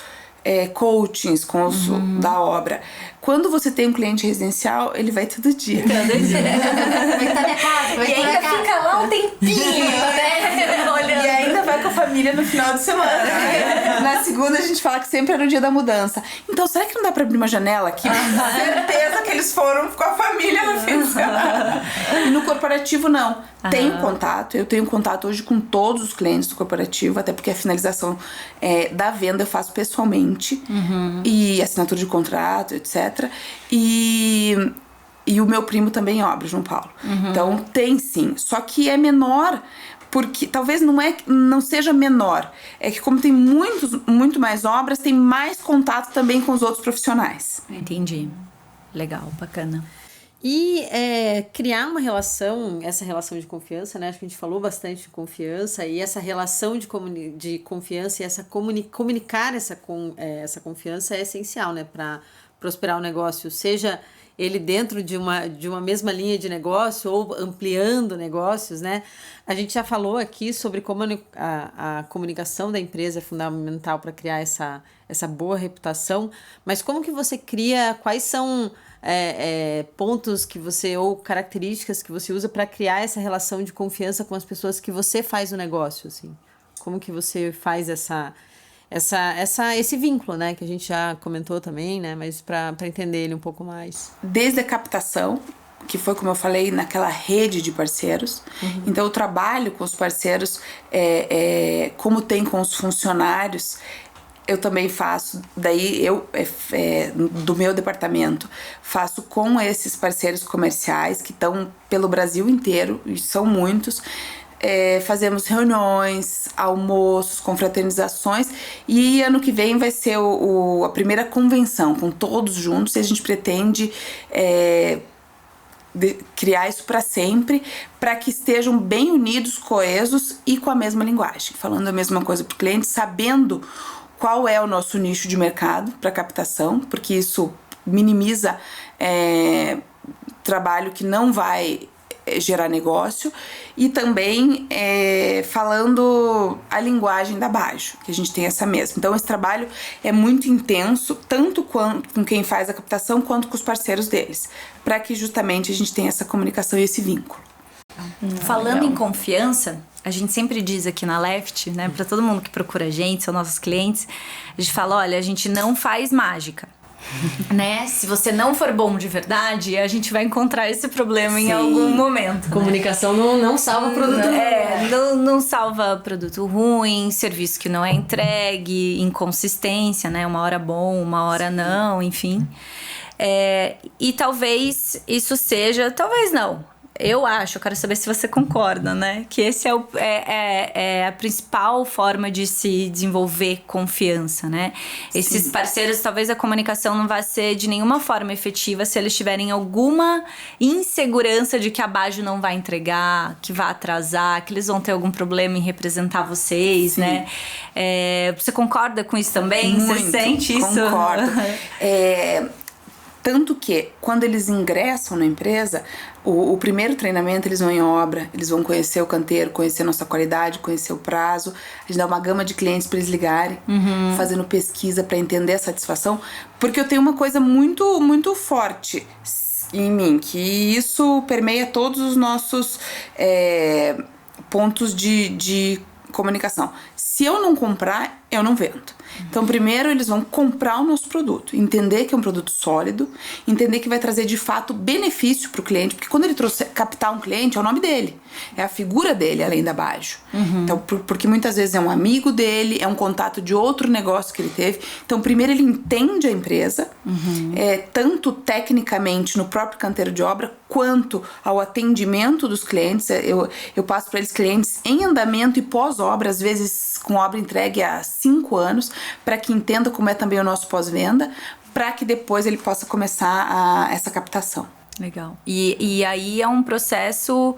coachings da obra. Quando você tem um cliente residencial, ele vai todo dia. Todo dia. Vai estar minha casa, vai estar minha casa. Fica lá um tempinho, né? Olhando. E ainda vai com a família no final de semana. Na segunda a gente fala que sempre é no dia da mudança. Então, será que não dá pra abrir uma janela aqui? Certeza que eles foram com a família no fim de semana. E no corporativo, não. Tenho contato. Eu tenho contato hoje com todos os clientes do corporativo, até porque a finalização da venda eu faço pessoalmente. E assinatura de contrato, etc. E o meu primo também obra, João Paulo. Então, tem sim. Só que é menor... Porque talvez não seja menor. É que como tem muito mais obras, tem mais contato também com os outros profissionais. Entendi. Legal, bacana. E criar uma relação, essa relação de confiança, né? Acho que a gente falou bastante de confiança. E essa relação de confiança e comunicar essa confiança é essencial, né? Para prosperar o negócio. Seja ele dentro de uma mesma linha de negócio ou ampliando negócios, né? A gente já falou aqui sobre como a comunicação da empresa é fundamental para criar essa boa reputação, mas como que você cria, quais são pontos que você, ou características que você usa para criar essa relação de confiança com as pessoas que você faz o negócio, assim? Como que você faz esse vínculo, né, que a gente já comentou também, né, mas para entender ele um pouco mais. Desde a captação, que foi, como eu falei, naquela rede de parceiros. Então, eu trabalho com os parceiros, como tem com os funcionários, eu também faço, daí do meu departamento, faço com esses parceiros comerciais que estão pelo Brasil inteiro, e são muitos. Fazemos reuniões, almoços, confraternizações, e ano que vem vai ser a primeira convenção com todos juntos, e a gente pretende criar isso para sempre, para que estejam bem unidos, coesos e com a mesma linguagem, falando a mesma coisa para o cliente, sabendo qual é o nosso nicho de mercado para captação, porque isso minimiza trabalho que não vai gerar negócio, e também falando a linguagem da Bajo, que a gente tem essa mesma. Então esse trabalho é muito intenso, tanto com quem faz a captação quanto com os parceiros deles, para que justamente a gente tenha essa comunicação e esse vínculo. Falando em confiança, a gente sempre diz aqui na Left, né, para todo mundo que procura a gente, são nossos clientes, a gente fala, olha, a gente não faz mágica. Né? Se você não for bom de verdade, a gente vai encontrar esse problema em algum momento. Comunicação não salva produto ruim. Não salva produto ruim, serviço que não é entregue, inconsistência, né? Uma hora bom, uma hora não, enfim. E talvez isso seja, talvez não. Eu quero saber se você concorda, né? Que esse é a principal forma de se desenvolver confiança, né? Esses parceiros, talvez a comunicação não vá ser de nenhuma forma efetiva se eles tiverem alguma insegurança de que a Bajo não vai entregar, que vai atrasar, que eles vão ter algum problema em representar vocês, né? Você concorda com isso também? Muito, você sente isso? Concordo. Tanto que, quando eles ingressam na empresa, o primeiro treinamento eles vão em obra, eles vão conhecer o canteiro, conhecer a nossa qualidade, conhecer o prazo. A gente dá uma gama de clientes para eles ligarem, fazendo pesquisa para entender a satisfação. Porque eu tenho uma coisa muito, muito forte em mim, que isso permeia todos os nossos pontos de comunicação. Se eu não comprar, eu não vendo. Então, primeiro eles vão comprar o nosso produto, entender que é um produto sólido, entender que vai trazer de fato benefício para o cliente, porque quando ele captar um cliente, é o nome dele, é a figura dele, além da Bajo. Então, porque muitas vezes é um amigo dele, é um contato de outro negócio que ele teve. Então, primeiro ele entende a empresa, tanto tecnicamente no próprio canteiro de obra, quanto ao atendimento dos clientes. Eu passo para eles clientes em andamento e pós-obra, às vezes com obra entregue há 5 anos, para que entenda como é também o nosso pós-venda, para que depois ele possa começar essa captação. Legal. E aí é um processo...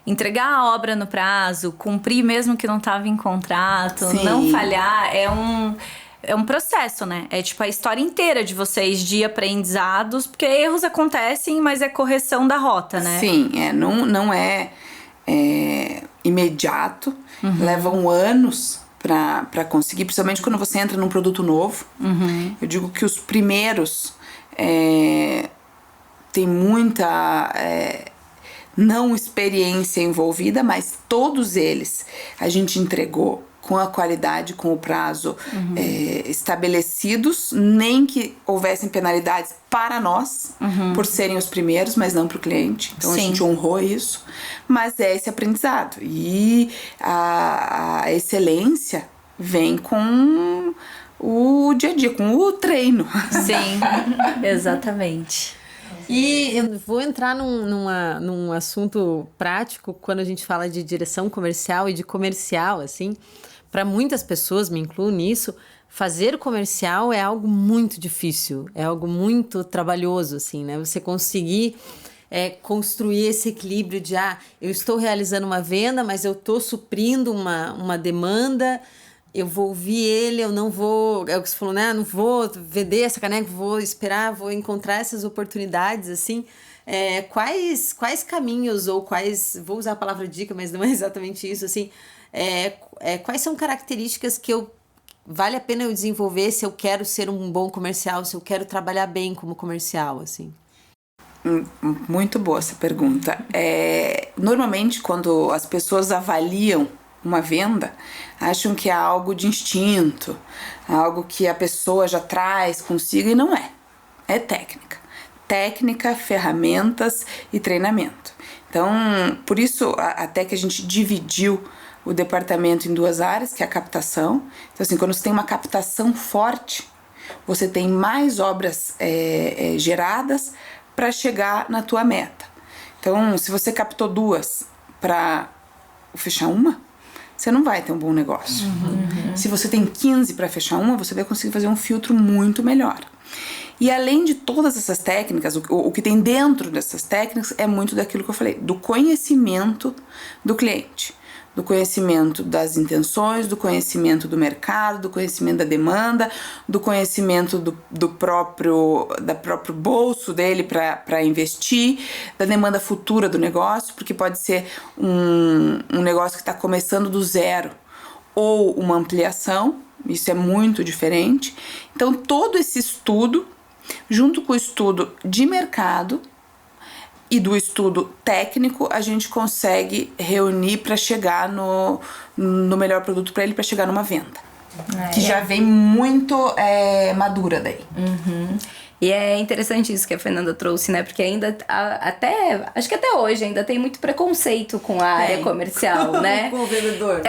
entregar a obra no prazo, cumprir mesmo que não estava em contrato, Sim. não falhar, é um processo, né? É tipo a história inteira de vocês de aprendizados, porque erros acontecem, mas é correção da rota, né? Sim, não é imediato, levam anos para conseguir, principalmente quando você entra num produto novo. Eu digo que os primeiros tem muita não experiência envolvida, mas todos eles a gente entregou com a qualidade, com o prazo estabelecidos, nem que houvessem penalidades para nós, por serem os primeiros, mas não para o cliente. Então Sim. a gente honrou isso, mas é esse aprendizado. E a excelência vem com o dia a dia, com o treino. Sim, exatamente. E eu vou entrar num assunto prático quando a gente fala de direção comercial e de comercial, assim. Para muitas pessoas, me incluo nisso, fazer o comercial é algo muito difícil, é algo muito trabalhoso, assim, né? Você conseguir construir esse equilíbrio de, eu estou realizando uma venda, mas eu estou suprindo uma demanda, eu vou ouvir ele, eu não vou... É o que você falou, né? Não vou vender essa caneca, vou esperar, vou encontrar essas oportunidades, assim. Quais caminhos ou quais... Vou usar a palavra dica, mas não é exatamente isso, assim. Quais são características que vale a pena eu desenvolver se eu quero ser um bom comercial, se eu quero trabalhar bem como comercial, assim? Muito boa essa pergunta. Normalmente, quando as pessoas avaliam uma venda, acham que é algo de instinto, algo que a pessoa já traz consigo, e não é. É técnica. Técnica, ferramentas e treinamento. Então, por isso, até que a gente dividiu o departamento em 2 áreas, que é a captação. Então, assim, quando você tem uma captação forte, você tem mais obras geradas para chegar na tua meta. Então, se você captou 2 para fechar uma, você não vai ter um bom negócio. Se você tem 15 para fechar uma, você vai conseguir fazer um filtro muito melhor. E além de todas essas técnicas, o que tem dentro dessas técnicas é muito daquilo que eu falei, do conhecimento do cliente, do conhecimento das intenções, do conhecimento do mercado, do conhecimento da demanda, do conhecimento do próprio bolso dele para investir, da demanda futura do negócio, porque pode ser um negócio que está começando do zero ou uma ampliação, isso é muito diferente. Então, todo esse estudo, junto com o estudo de mercado e do estudo técnico, a gente consegue reunir para chegar no melhor produto para ele, para chegar numa venda. Que já vem muito madura daí. E é interessante isso que a Fernanda trouxe, né? Porque ainda, acho que até hoje ainda tem muito preconceito com a área comercial, né? Com o vendedor.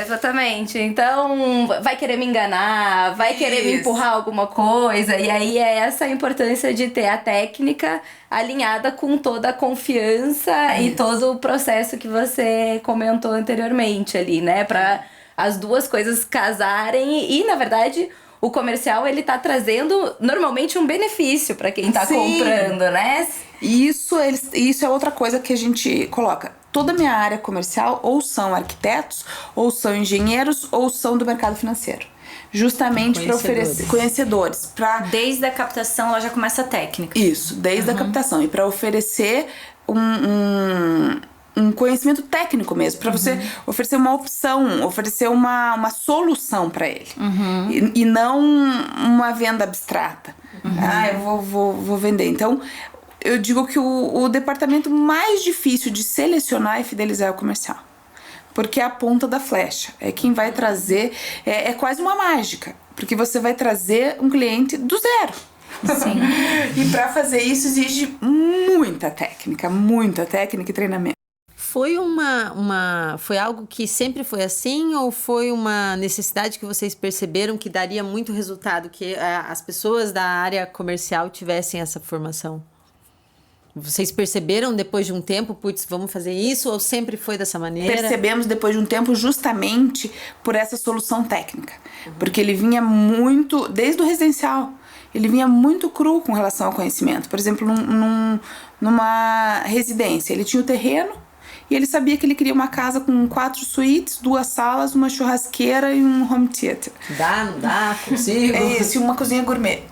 Exatamente. Então, vai querer me enganar, vai querer me empurrar alguma coisa. E aí é essa a importância de ter a técnica alinhada com toda a confiança e todo o processo que você comentou anteriormente ali, né? Pra as duas coisas casarem e, na verdade... O comercial, ele tá trazendo, normalmente, um benefício para quem tá comprando, né? Isso é outra coisa que a gente coloca. Toda a minha área comercial ou são arquitetos, ou são engenheiros, ou são do mercado financeiro. Justamente para oferecer conhecedores. Desde a captação, ela já começa a técnica. Isso, desde a captação. E para oferecer um conhecimento técnico mesmo, para você oferecer uma opção, oferecer uma solução para ele. E não uma venda abstrata. Eu vou vender. Então, eu digo que o departamento mais difícil de selecionar e fidelizar é o comercial. porque é a ponta da flecha. É quem vai trazer, é quase uma mágica, porque você vai trazer um cliente do zero. Sim. E para fazer isso exige muita técnica e treinamento. Foi algo que sempre foi assim, ou foi uma necessidade que vocês perceberam que daria muito resultado, que as pessoas da área comercial tivessem essa formação? Vocês perceberam depois de um tempo, putz, vamos fazer isso, ou sempre foi dessa maneira? Percebemos depois de um tempo justamente por essa solução técnica. Porque ele vinha muito, desde o residencial, ele vinha muito cru com relação ao conhecimento. Por exemplo, numa residência, ele tinha o terreno e ele sabia que ele queria uma casa com 4 suítes, 2 salas, uma churrasqueira e um home theater. Dá, não dá, consigo? É isso, e uma cozinha gourmet.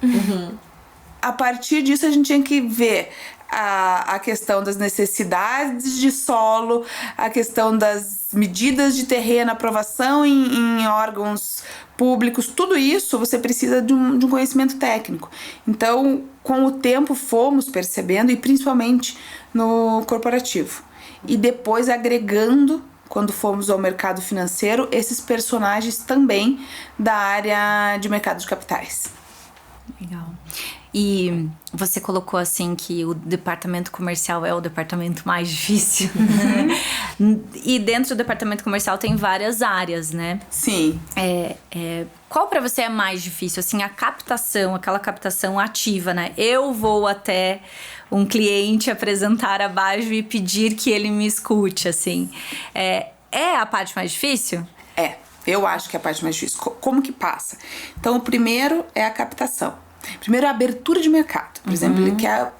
A partir disso, a gente tinha que ver a questão das necessidades de solo, a questão das medidas de terreno, aprovação em órgãos públicos, tudo isso você precisa de um conhecimento técnico. Então, com o tempo, fomos percebendo, e principalmente no corporativo. E depois agregando, quando fomos ao mercado financeiro, esses personagens também da área de mercado de capitais. Legal. E você colocou assim que o departamento comercial é o departamento mais difícil. E dentro do departamento comercial tem várias áreas, né? Sim. Qual para você é mais difícil? Assim, a captação, aquela captação ativa, né? Eu vou até um cliente apresentar a Baju e pedir que ele me escute, assim. É a parte mais difícil? Eu acho que é a parte mais difícil. Como que passa? Então, o primeiro é a captação. Primeiro, a abertura de mercado. Por exemplo, ele quer,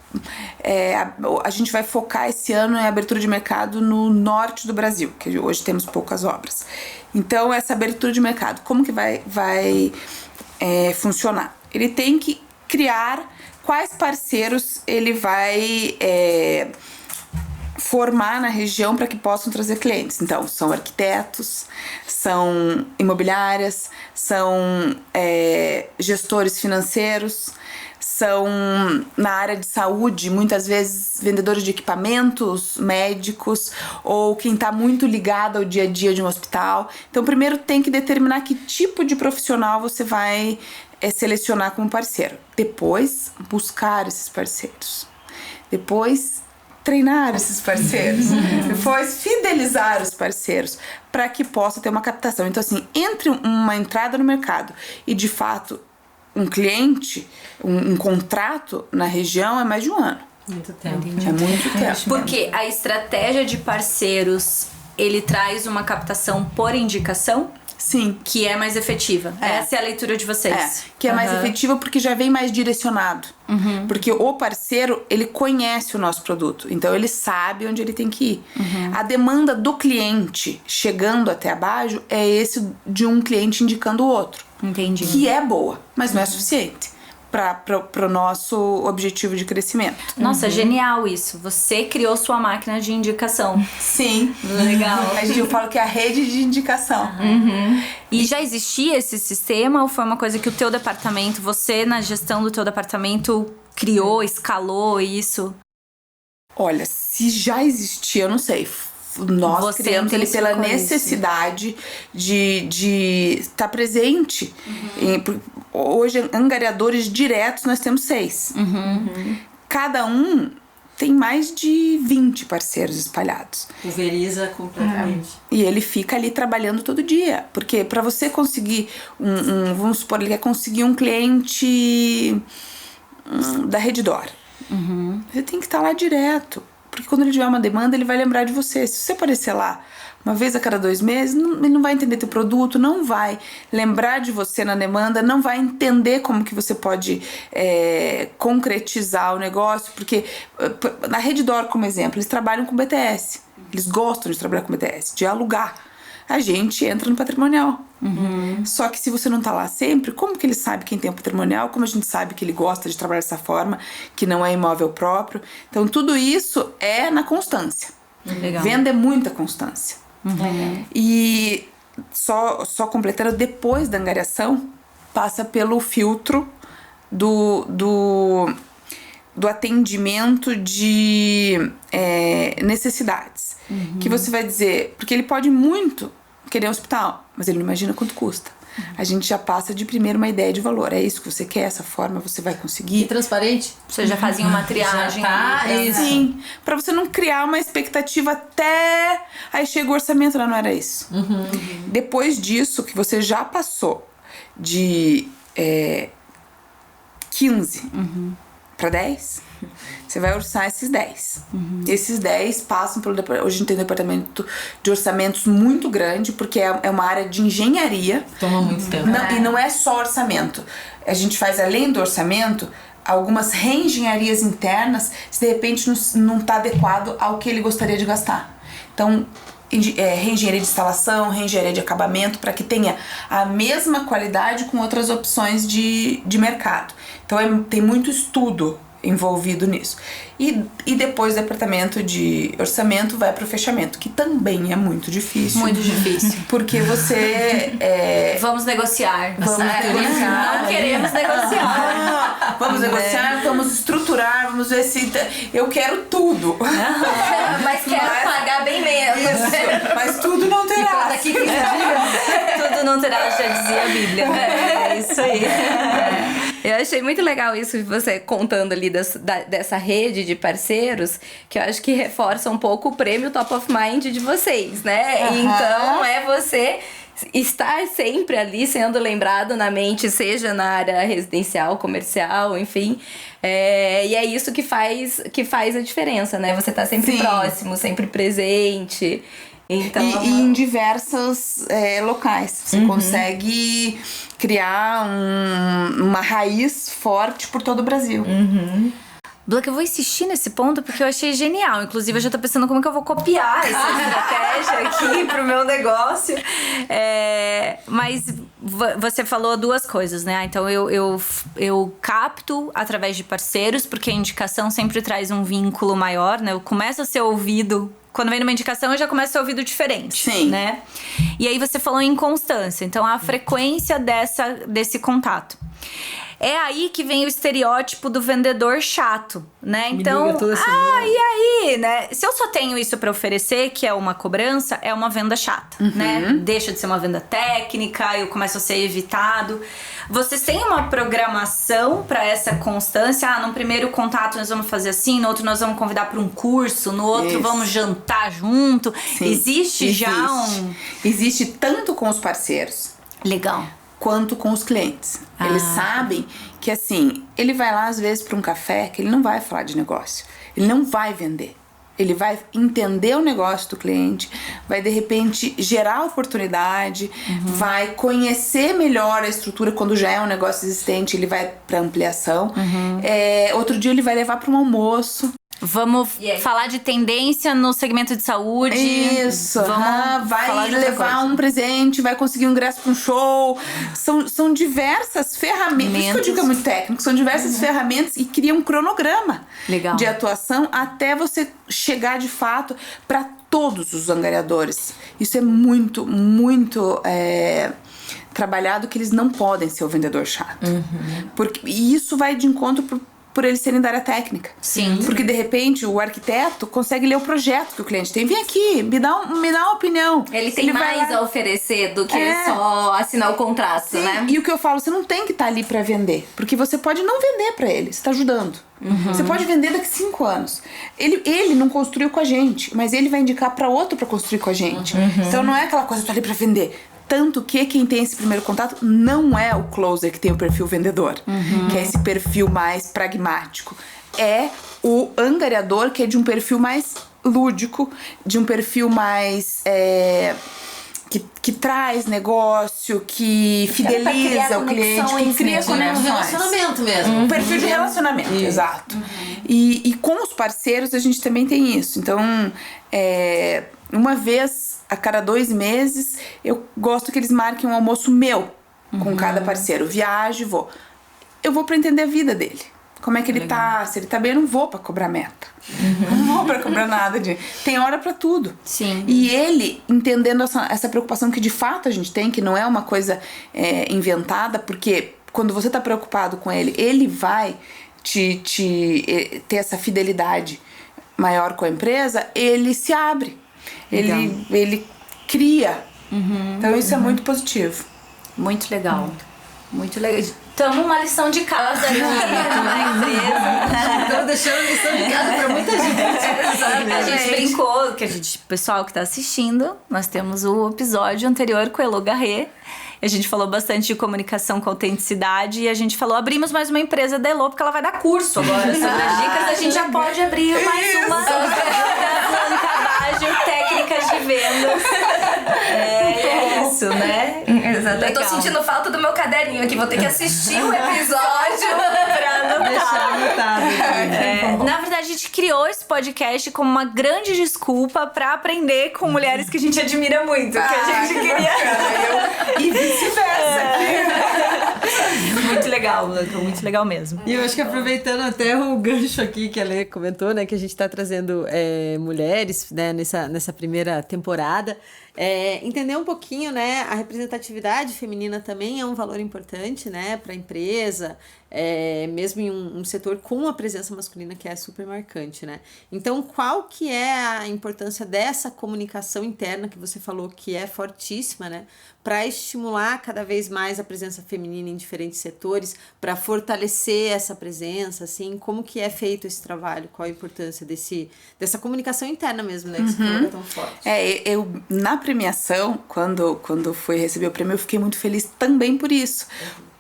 a gente vai focar esse ano em abertura de mercado no norte do Brasil, que hoje temos poucas obras. Então, essa abertura de mercado, como que vai funcionar? Ele tem que criar quais parceiros ele vai formar na região para que possam trazer clientes. Então, são arquitetos, são imobiliárias, são gestores financeiros, são na área de saúde, muitas vezes vendedores de equipamentos, médicos, ou quem está muito ligado ao dia a dia de um hospital. Então, primeiro tem que determinar que tipo de profissional você vai selecionar como parceiro. Depois, buscar esses parceiros. Depois, treinar esses parceiros, depois fidelizar os parceiros para que possa ter uma captação. Então, assim, entre uma entrada no mercado e, de fato, um cliente, um contrato na região é mais de um ano. Muito tempo. É muito tempo. Porque a estratégia de parceiros, ele traz uma captação por indicação? Sim. Que é mais efetiva. Essa é a leitura de vocês. Que é mais efetiva porque já vem mais direcionado. Porque o parceiro, ele conhece o nosso produto. Então, ele sabe onde ele tem que ir. A demanda do cliente chegando até a Baju é esse de um cliente indicando o outro. Entendi. Que é boa, mas não é suficiente para o nosso objetivo de crescimento. Nossa, genial isso. Você criou sua máquina de indicação. Sim. Legal. Eu falo que é a rede de indicação. E já existia esse sistema ou foi uma coisa que o teu departamento, você na gestão do teu departamento criou, escalou isso? Olha, se já existia, eu não sei. Nós criamos ele pela necessidade de estar presente. Hoje, angariadores diretos, nós temos 6. Cada um tem mais de 20 parceiros espalhados. Pulveriza completamente. E ele fica ali trabalhando todo dia. Porque para você conseguir vamos supor, ele quer conseguir um cliente da Redditor. Você tem que estar lá direto. Porque quando ele tiver uma demanda, ele vai lembrar de você. Se você aparecer lá uma vez a cada 2 meses, ele não vai entender teu produto, não vai lembrar de você na demanda, não vai entender como que você pode concretizar o negócio. Porque na Redditor, como exemplo, eles trabalham com BTS. Eles gostam de trabalhar com BTS, de alugar. A gente entra no patrimonial. Só que se você não tá lá sempre, como que ele sabe quem tem o patrimonial? Como a gente sabe que ele gosta de trabalhar dessa forma, que não é imóvel próprio? Então, tudo isso é na constância. Legal. Venda é muita constância. E só completando, depois da angariação, passa pelo filtro do atendimento de necessidades. Que você vai dizer, porque ele pode muito querer um hospital, mas ele não imagina quanto custa. A gente já passa de primeiro uma ideia de valor. É isso que você quer, essa forma você vai conseguir. E transparente? Você já fazia uma triagem. Sim, pra você não criar uma expectativa até aí chega o orçamento, não era isso. Depois disso, que você já passou de 15 para 10, você vai orçar esses 10. Esses 10 passam pelo departamento. Hoje a gente tem um departamento de orçamentos muito grande, porque é uma área de engenharia. Toma muito tempo. E não é só orçamento. A gente faz, além do orçamento, algumas reengenharias internas, se de repente não está adequado ao que ele gostaria de gastar. Então, reengenharia de instalação, reengenharia de acabamento, para que tenha a mesma qualidade com outras opções de mercado. Então tem muito estudo envolvido nisso. E depois do departamento de orçamento vai para o fechamento, que também é muito difícil. Muito difícil. Porque você... Vamos negociar. Vamos negociar. Não queremos negociar. Vamos negociar, vamos estruturar, vamos ver se... Eu quero tudo. Mas quero pagar bem menos. Isso, mas tudo não terá. Tudo não terá, já dizia a Bíblia. É isso aí. Eu achei muito legal isso de você contando ali dessa rede de parceiros, que eu acho que reforça um pouco o prêmio Top of Mind de vocês, né? Então é você estar sempre ali sendo lembrado na mente, seja na área residencial, comercial, enfim. E é isso que faz a diferença, né? Você tá sempre próximo, sempre presente. Então, e em diversos locais. Você consegue criar uma raiz forte por todo o Brasil. Blanca, eu vou insistir nesse ponto porque eu achei genial. Inclusive, eu já tô pensando como que eu vou copiar essa estratégia aqui pro meu negócio. Mas você falou duas coisas, né? Então, eu capto através de parceiros, porque a indicação sempre traz um vínculo maior, né? Eu começo a ser ouvido. Quando vem numa indicação, eu já começo a ser ouvido diferente, né? E aí você falou em constância. Então, a frequência desse contato. É aí que vem o estereótipo do vendedor chato, né? Então, e aí, né? Se eu só tenho isso pra oferecer, que é uma cobrança, é uma venda chata, né? Deixa de ser uma venda técnica, eu começo a ser evitado. Vocês têm uma programação pra essa constância? No primeiro contato nós vamos fazer assim, no outro nós vamos convidar pra um curso, no outro vamos jantar junto. Existe já um... Existe tanto com os parceiros. Legal. Quanto com os clientes. Eles sabem que, assim, ele vai lá às vezes para um café que ele não vai falar de negócio. Ele não vai vender. Ele vai entender o negócio do cliente, vai de repente gerar oportunidade, vai conhecer melhor a estrutura quando já é um negócio existente, ele vai para ampliação. Outro dia ele vai levar para um almoço. Vamos falar de tendência no segmento de saúde. Isso. Vamos vai levar um presente, vai conseguir um ingresso para um show. São diversas ferramentas. Isso que eu digo que é muito técnico. São diversas ferramentas e cria um cronograma de atuação até você chegar de fato para todos os angariadores. Isso é muito, muito trabalhado, que eles não podem ser o vendedor chato. E isso vai de encontro por eles serem da área técnica. Sim. Porque, de repente, o arquiteto consegue ler o projeto que o cliente tem. Vem aqui, me dá uma opinião. Ele tem mais a oferecer do que só assinar o contrato, né? E o que eu falo, você não tem que estar ali pra vender. Porque você pode não vender pra ele, você tá ajudando. Você pode vender daqui 5 anos. Ele não construiu com a gente, mas ele vai indicar pra outro pra construir com a gente. Então não é aquela coisa, eu tô ali pra vender. Tanto que quem tem esse primeiro contato não é o closer que tem o perfil vendedor, que é esse perfil mais pragmático. É o angariador, que é de um perfil mais lúdico, de um perfil mais... Que traz negócio, que fideliza o cliente, que cria conexões. Relacionamento mesmo. Um perfil de relacionamento, exato. E com os parceiros a gente também tem isso. Então, uma vez a cada 2 meses, eu gosto que eles marquem um almoço meu com cada parceiro. Viajo, vou. Eu vou pra entender a vida dele. Como é que ele tá? Se ele tá bem, eu não vou pra cobrar meta. Não vou pra cobrar nada de... Tem hora pra tudo. Sim. E ele, entendendo essa preocupação que de fato a gente tem, que não é uma coisa inventada, porque quando você tá preocupado com ele, ele vai ter essa fidelidade maior com a empresa, ele se abre. Ele cria. Então isso é muito positivo. Muito legal. Muito legal. Estamos uma lição de casa aqui na empresa. Estamos deixando lição de casa para muita gente. A gente brincou, pessoal que está assistindo, nós temos o episódio anterior com a Elo Garret. A gente falou bastante de comunicação com autenticidade e a gente falou, abrimos mais uma empresa da Elo, porque ela vai dar curso agora sobre as dicas. A gente já pode abrir mais uma Blanca técnicas de vendas. É isso, né? Exatamente. Eu tô sentindo falta do meu caderninho aqui, vou ter que assistir o episódio pra anotar. Deixar anotado. Na verdade, a gente criou esse podcast como uma grande desculpa pra aprender com mulheres que a gente admira muito, que a gente queria. E vice-versa. Muito legal, Blanca, muito legal mesmo. E eu acho que aproveitando até o gancho aqui que a Lê comentou, né, que a gente tá trazendo mulheres, né, nessa primeira temporada, entender um pouquinho, né, a representatividade feminina também é um valor importante, né, para a empresa, mesmo em um setor com uma presença masculina que é super marcante, né? Então, qual que é a importância dessa comunicação interna que você falou que é fortíssima, né, para estimular cada vez mais a presença feminina em diferentes setores, para fortalecer essa presença, assim, como que é feito esse trabalho, qual a importância dessa comunicação interna mesmo, né, que você falou que é tão forte? Eu, na premiação, quando fui receber o prêmio, eu fiquei muito feliz também por isso.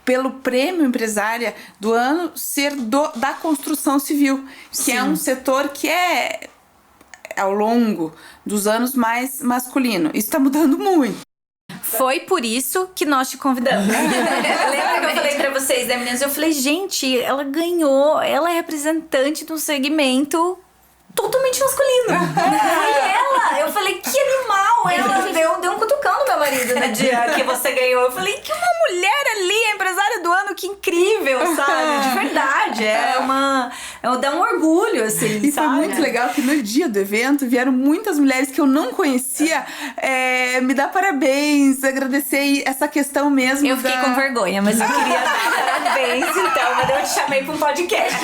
Pelo prêmio empresária do ano ser da construção civil, que é um setor que ao longo dos anos mais masculino. Isso tá mudando muito. Foi por isso que nós te convidamos. Lembra que eu falei pra vocês, né, meninas? Eu falei, gente, ela ganhou, ela é representante de um segmento totalmente masculino. Foi ela! Eu falei, que animal! Ela deu um cutucão no meu marido no dia que você ganhou. Eu falei, que uma mulher ali, a empresária do ano, que incrível, sabe? De verdade. Dá um orgulho, assim, e sabe? Foi muito legal que no dia do evento vieram muitas mulheres que eu não conhecia me dar parabéns, agradecer essa questão mesmo. Eu fiquei com vergonha, mas eu queria dar parabéns, então, mas eu te chamei pra um podcast.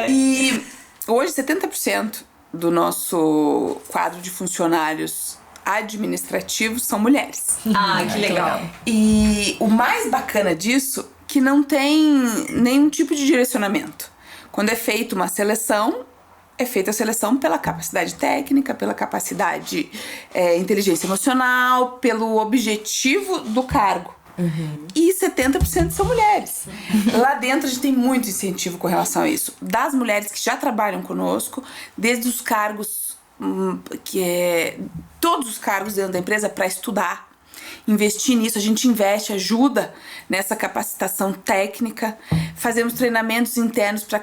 E hoje 70% do nosso quadro de funcionários administrativos são mulheres. Que legal. E o mais bacana disso que não tem nenhum tipo de direcionamento. Quando é feita uma seleção, é feita a seleção pela capacidade técnica, pela capacidade inteligência emocional, pelo objetivo do cargo. E 70% são mulheres. Lá dentro a gente tem muito incentivo com relação a isso. Das mulheres que já trabalham conosco, desde os cargos, todos os cargos dentro da empresa para estudar, investir nisso. A gente investe, ajuda nessa capacitação técnica. Fazemos treinamentos internos para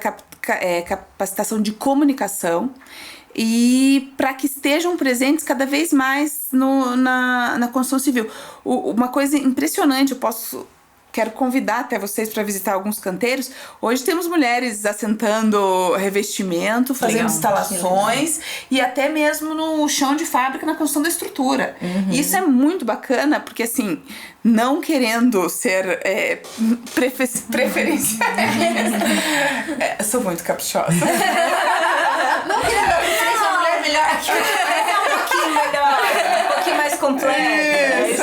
capacitação de comunicação. E para que estejam presentes cada vez mais na construção civil. Uma coisa impressionante, quero convidar até vocês para visitar alguns canteiros. Hoje temos mulheres assentando revestimento, fazendo instalações e até mesmo no chão de fábrica, na construção da estrutura. Isso é muito bacana, porque assim, não querendo ser preferencial, sou muito caprichosa. Não querendo preferência uma mulher melhor aqui. Um pouquinho melhor, um pouquinho mais completa. Isso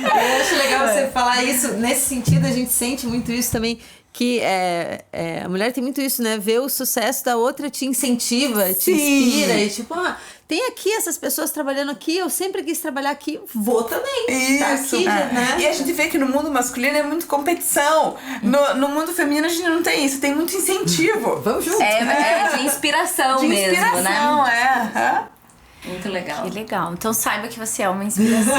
Eu acho legal você falar isso. Nesse sentido, a gente sente muito isso também, que a mulher tem muito isso, né? Ver o sucesso da outra te incentiva, te inspira. E tipo, tem aqui essas pessoas trabalhando aqui, eu sempre quis trabalhar aqui, vou também. Isso. Tá aqui, né? E a gente vê que no mundo masculino é muito competição. No mundo feminino a gente não tem isso, tem muito incentivo. Vamos juntos. De inspiração mesmo, né? Muito legal. Que legal. Então saiba que você é uma inspiração.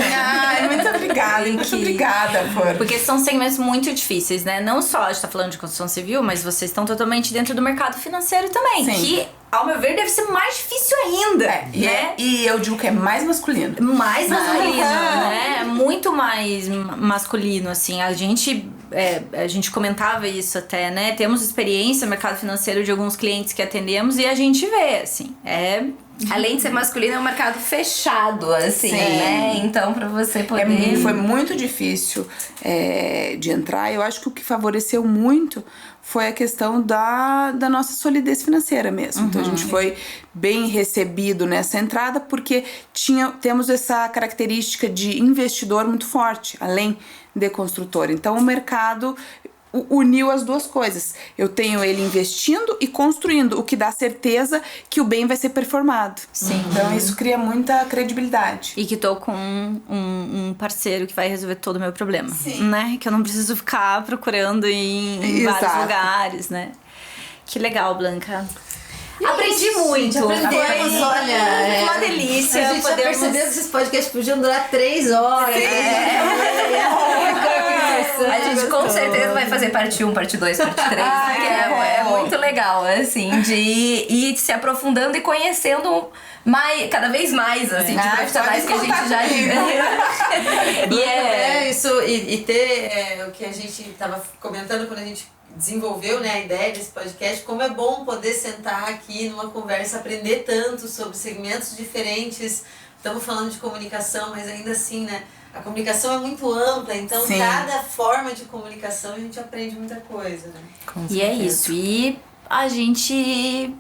Muito obrigada. Muito obrigada, Porque são segmentos muito difíceis, né? Não só a gente tá falando de construção civil, mas vocês estão totalmente dentro do mercado financeiro também. Sim. Que, ao meu ver, deve ser mais difícil ainda, né? E eu digo que é mais masculino. Mais masculino, né? Muito mais masculino, assim. A gente comentava isso até, né? Temos experiência no mercado financeiro de alguns clientes que atendemos e a gente vê, assim, Além de ser masculino, é um mercado fechado, assim, né? Então, pra você poder... Foi muito difícil de entrar. Eu acho que o que favoreceu muito foi a questão da nossa solidez financeira mesmo. Então, a gente foi bem recebido nessa entrada porque temos essa característica de investidor muito forte, além de construtor. Então, o mercado uniu as duas coisas. Eu tenho ele investindo e construindo, o que dá certeza que o bem vai ser performado. Sim. Então isso cria muita credibilidade. E que tô com um parceiro que vai resolver todo o meu problema. Sim. Né? Que eu não preciso ficar procurando em vários lugares, né? Que legal, Blanca. Aprendi muito. Aprendemos, olha. Uma delícia. A gente já percebeu que esses podcasts podiam durar 3 horas. A gente com certeza vai fazer parte 1, parte 2, parte 3. É muito legal, assim, de ir se aprofundando e conhecendo cada vez mais, assim, de profissionais que a gente já e ter o que a gente estava comentando quando a gente desenvolveu, né, a ideia desse podcast, como é bom poder sentar aqui numa conversa, aprender tanto sobre segmentos diferentes. Estamos falando de comunicação, mas ainda assim, né, a comunicação é muito ampla, então cada forma de comunicação a gente aprende muita coisa, né? E é isso. E a gente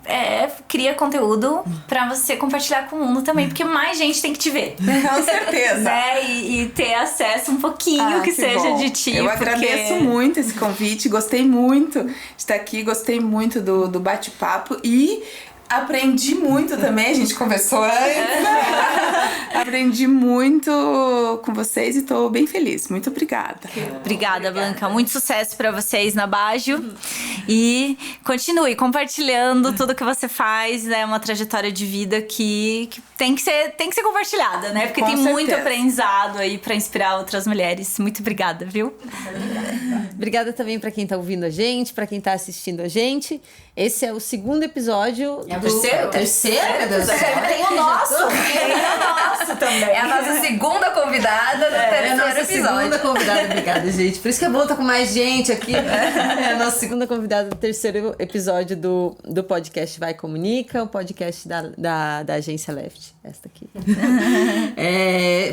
cria conteúdo pra você compartilhar com o mundo também, porque mais gente tem que te ver. Com certeza. Né? E ter acesso um pouquinho que seja bom. De ti. Eu agradeço muito esse convite, gostei muito de estar aqui, gostei muito do bate-papo e aprendi muito também, a gente conversou antes. Aprendi muito com vocês e tô bem feliz. Muito obrigada. Obrigada, Blanca. Muito sucesso pra vocês na Baggio. E continue compartilhando tudo que você faz. É uma trajetória de vida que tem que ser compartilhada, né? Porque tem muito aprendizado aí pra inspirar outras mulheres. Muito obrigada, viu? Obrigada também pra quem tá ouvindo a gente, pra quem tá assistindo a gente. Esse é o 2º episódio. É o terceiro? Meu Deus do céu. Tem o nosso também. É a nossa 2ª convidada do terceiro episódio. 2ª convidada, obrigada, gente. Por isso que é bom estar com mais gente aqui. É a nossa 2ª convidada do terceiro episódio do podcast Vai Comunica, o podcast da agência Left. Esta aqui.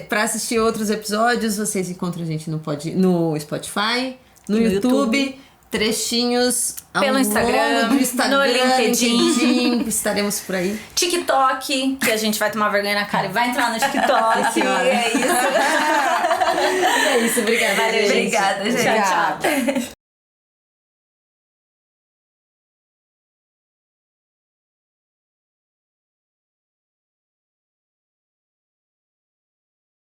Para assistir outros episódios, vocês encontram a gente no Spotify, no YouTube. Trechinhos pelo Instagram, no LinkedIn. Estaremos por aí. TikTok, que a gente vai tomar vergonha na cara e vai entrar no TikTok. É isso. Obrigada. Obrigada, gente. Tchau.